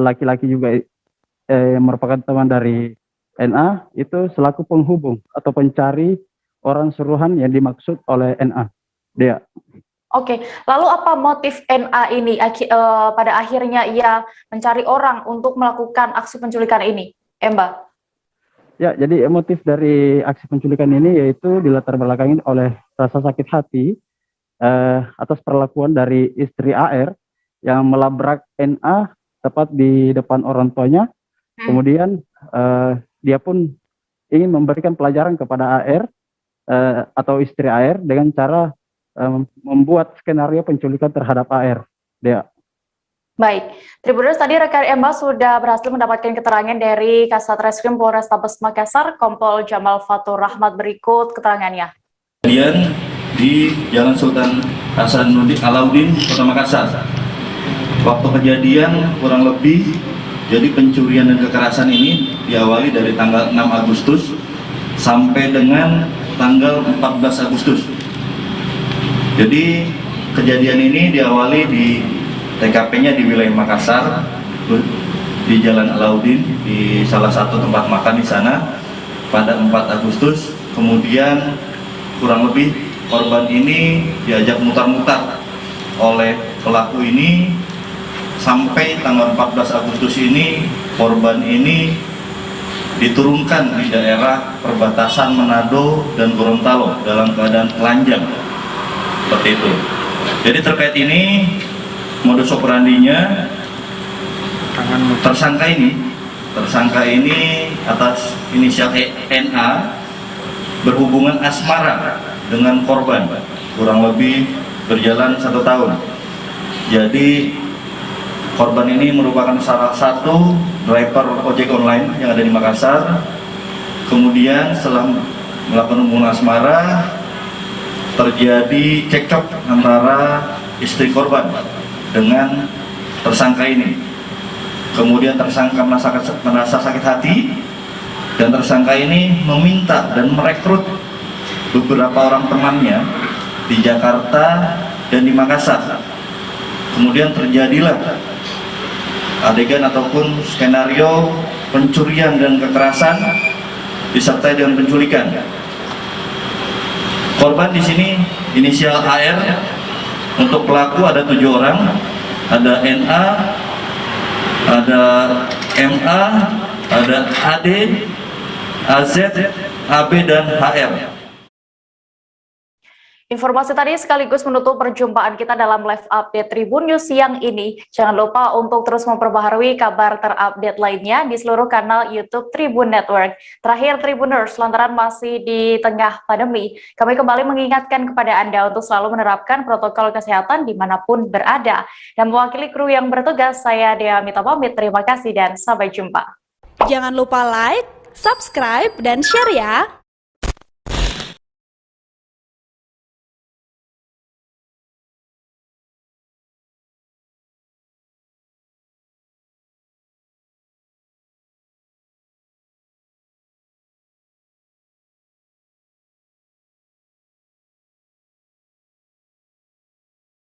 laki-laki juga yang merupakan teman dari NA, itu selaku penghubung atau pencari orang suruhan yang dimaksud oleh NA. Dia. Oke, lalu apa motif NA ini pada akhirnya ia mencari orang untuk melakukan aksi penculikan ini, Emba? Ya, jadi motif dari aksi penculikan ini yaitu dilatar belakangi oleh rasa sakit hati atas perlakuan dari istri AR yang melabrak NA tepat di depan orang tuanya. Kemudian dia pun ingin memberikan pelajaran kepada AR atau istri AR dengan cara membuat skenario penculikan terhadap AR. Dia. Baik, Tribuners, tadi rekan Emba sudah berhasil mendapatkan keterangan dari Kasat Reskrim Polrestabes Makassar, Kompol Jamal Fatur Rahmat. Berikut keterangannya. Kejadian di Jalan Sultan Hasanuddin Alauddin, Kota Makassar. Waktu kejadian kurang lebih, jadi pencurian dan kekerasan ini diawali dari tanggal 6 Agustus sampai dengan tanggal 14 Agustus. Jadi kejadian ini diawali di TKP-nya di wilayah Makassar, di Jalan Alauddin, di salah satu tempat makan di sana pada 4 Agustus. Kemudian kurang lebih korban ini diajak mutar-mutar oleh pelaku ini sampai tanggal 14 Agustus ini korban ini diturunkan di daerah perbatasan Manado dan Gorontalo dalam keadaan telanjang. Seperti itu. Jadi terkait ini modus operandinya tersangka ini atas inisial NA berhubungan asmara dengan korban kurang lebih berjalan 1 tahun. Jadi korban ini merupakan salah satu driver ojek online yang ada di Makassar. Kemudian setelah melakukan hubungan asmara, terjadi cekcok antara istri korban dengan tersangka ini. Kemudian tersangka merasa sakit hati, dan tersangka ini meminta dan merekrut beberapa orang temannya di Jakarta dan di Makassar. Kemudian terjadilah adegan ataupun skenario pencurian dan kekerasan disertai dengan penculikan. Korban di sini inisial AR. Untuk pelaku ada 7 orang, ada NA, ada MA, ada AD, AZ, AB, dan HR. Informasi tadi sekaligus menutup perjumpaan kita dalam live update Tribun News siang ini. Jangan lupa untuk terus memperbaharui kabar terupdate lainnya di seluruh kanal YouTube Tribun Network. Terakhir Tribuners, lantaran masih di tengah pandemi, kami kembali mengingatkan kepada Anda untuk selalu menerapkan protokol kesehatan dimanapun berada. Dan mewakili kru yang bertugas, saya Dea Mita pamit. Terima kasih dan sampai jumpa. Jangan lupa like, subscribe, dan share ya.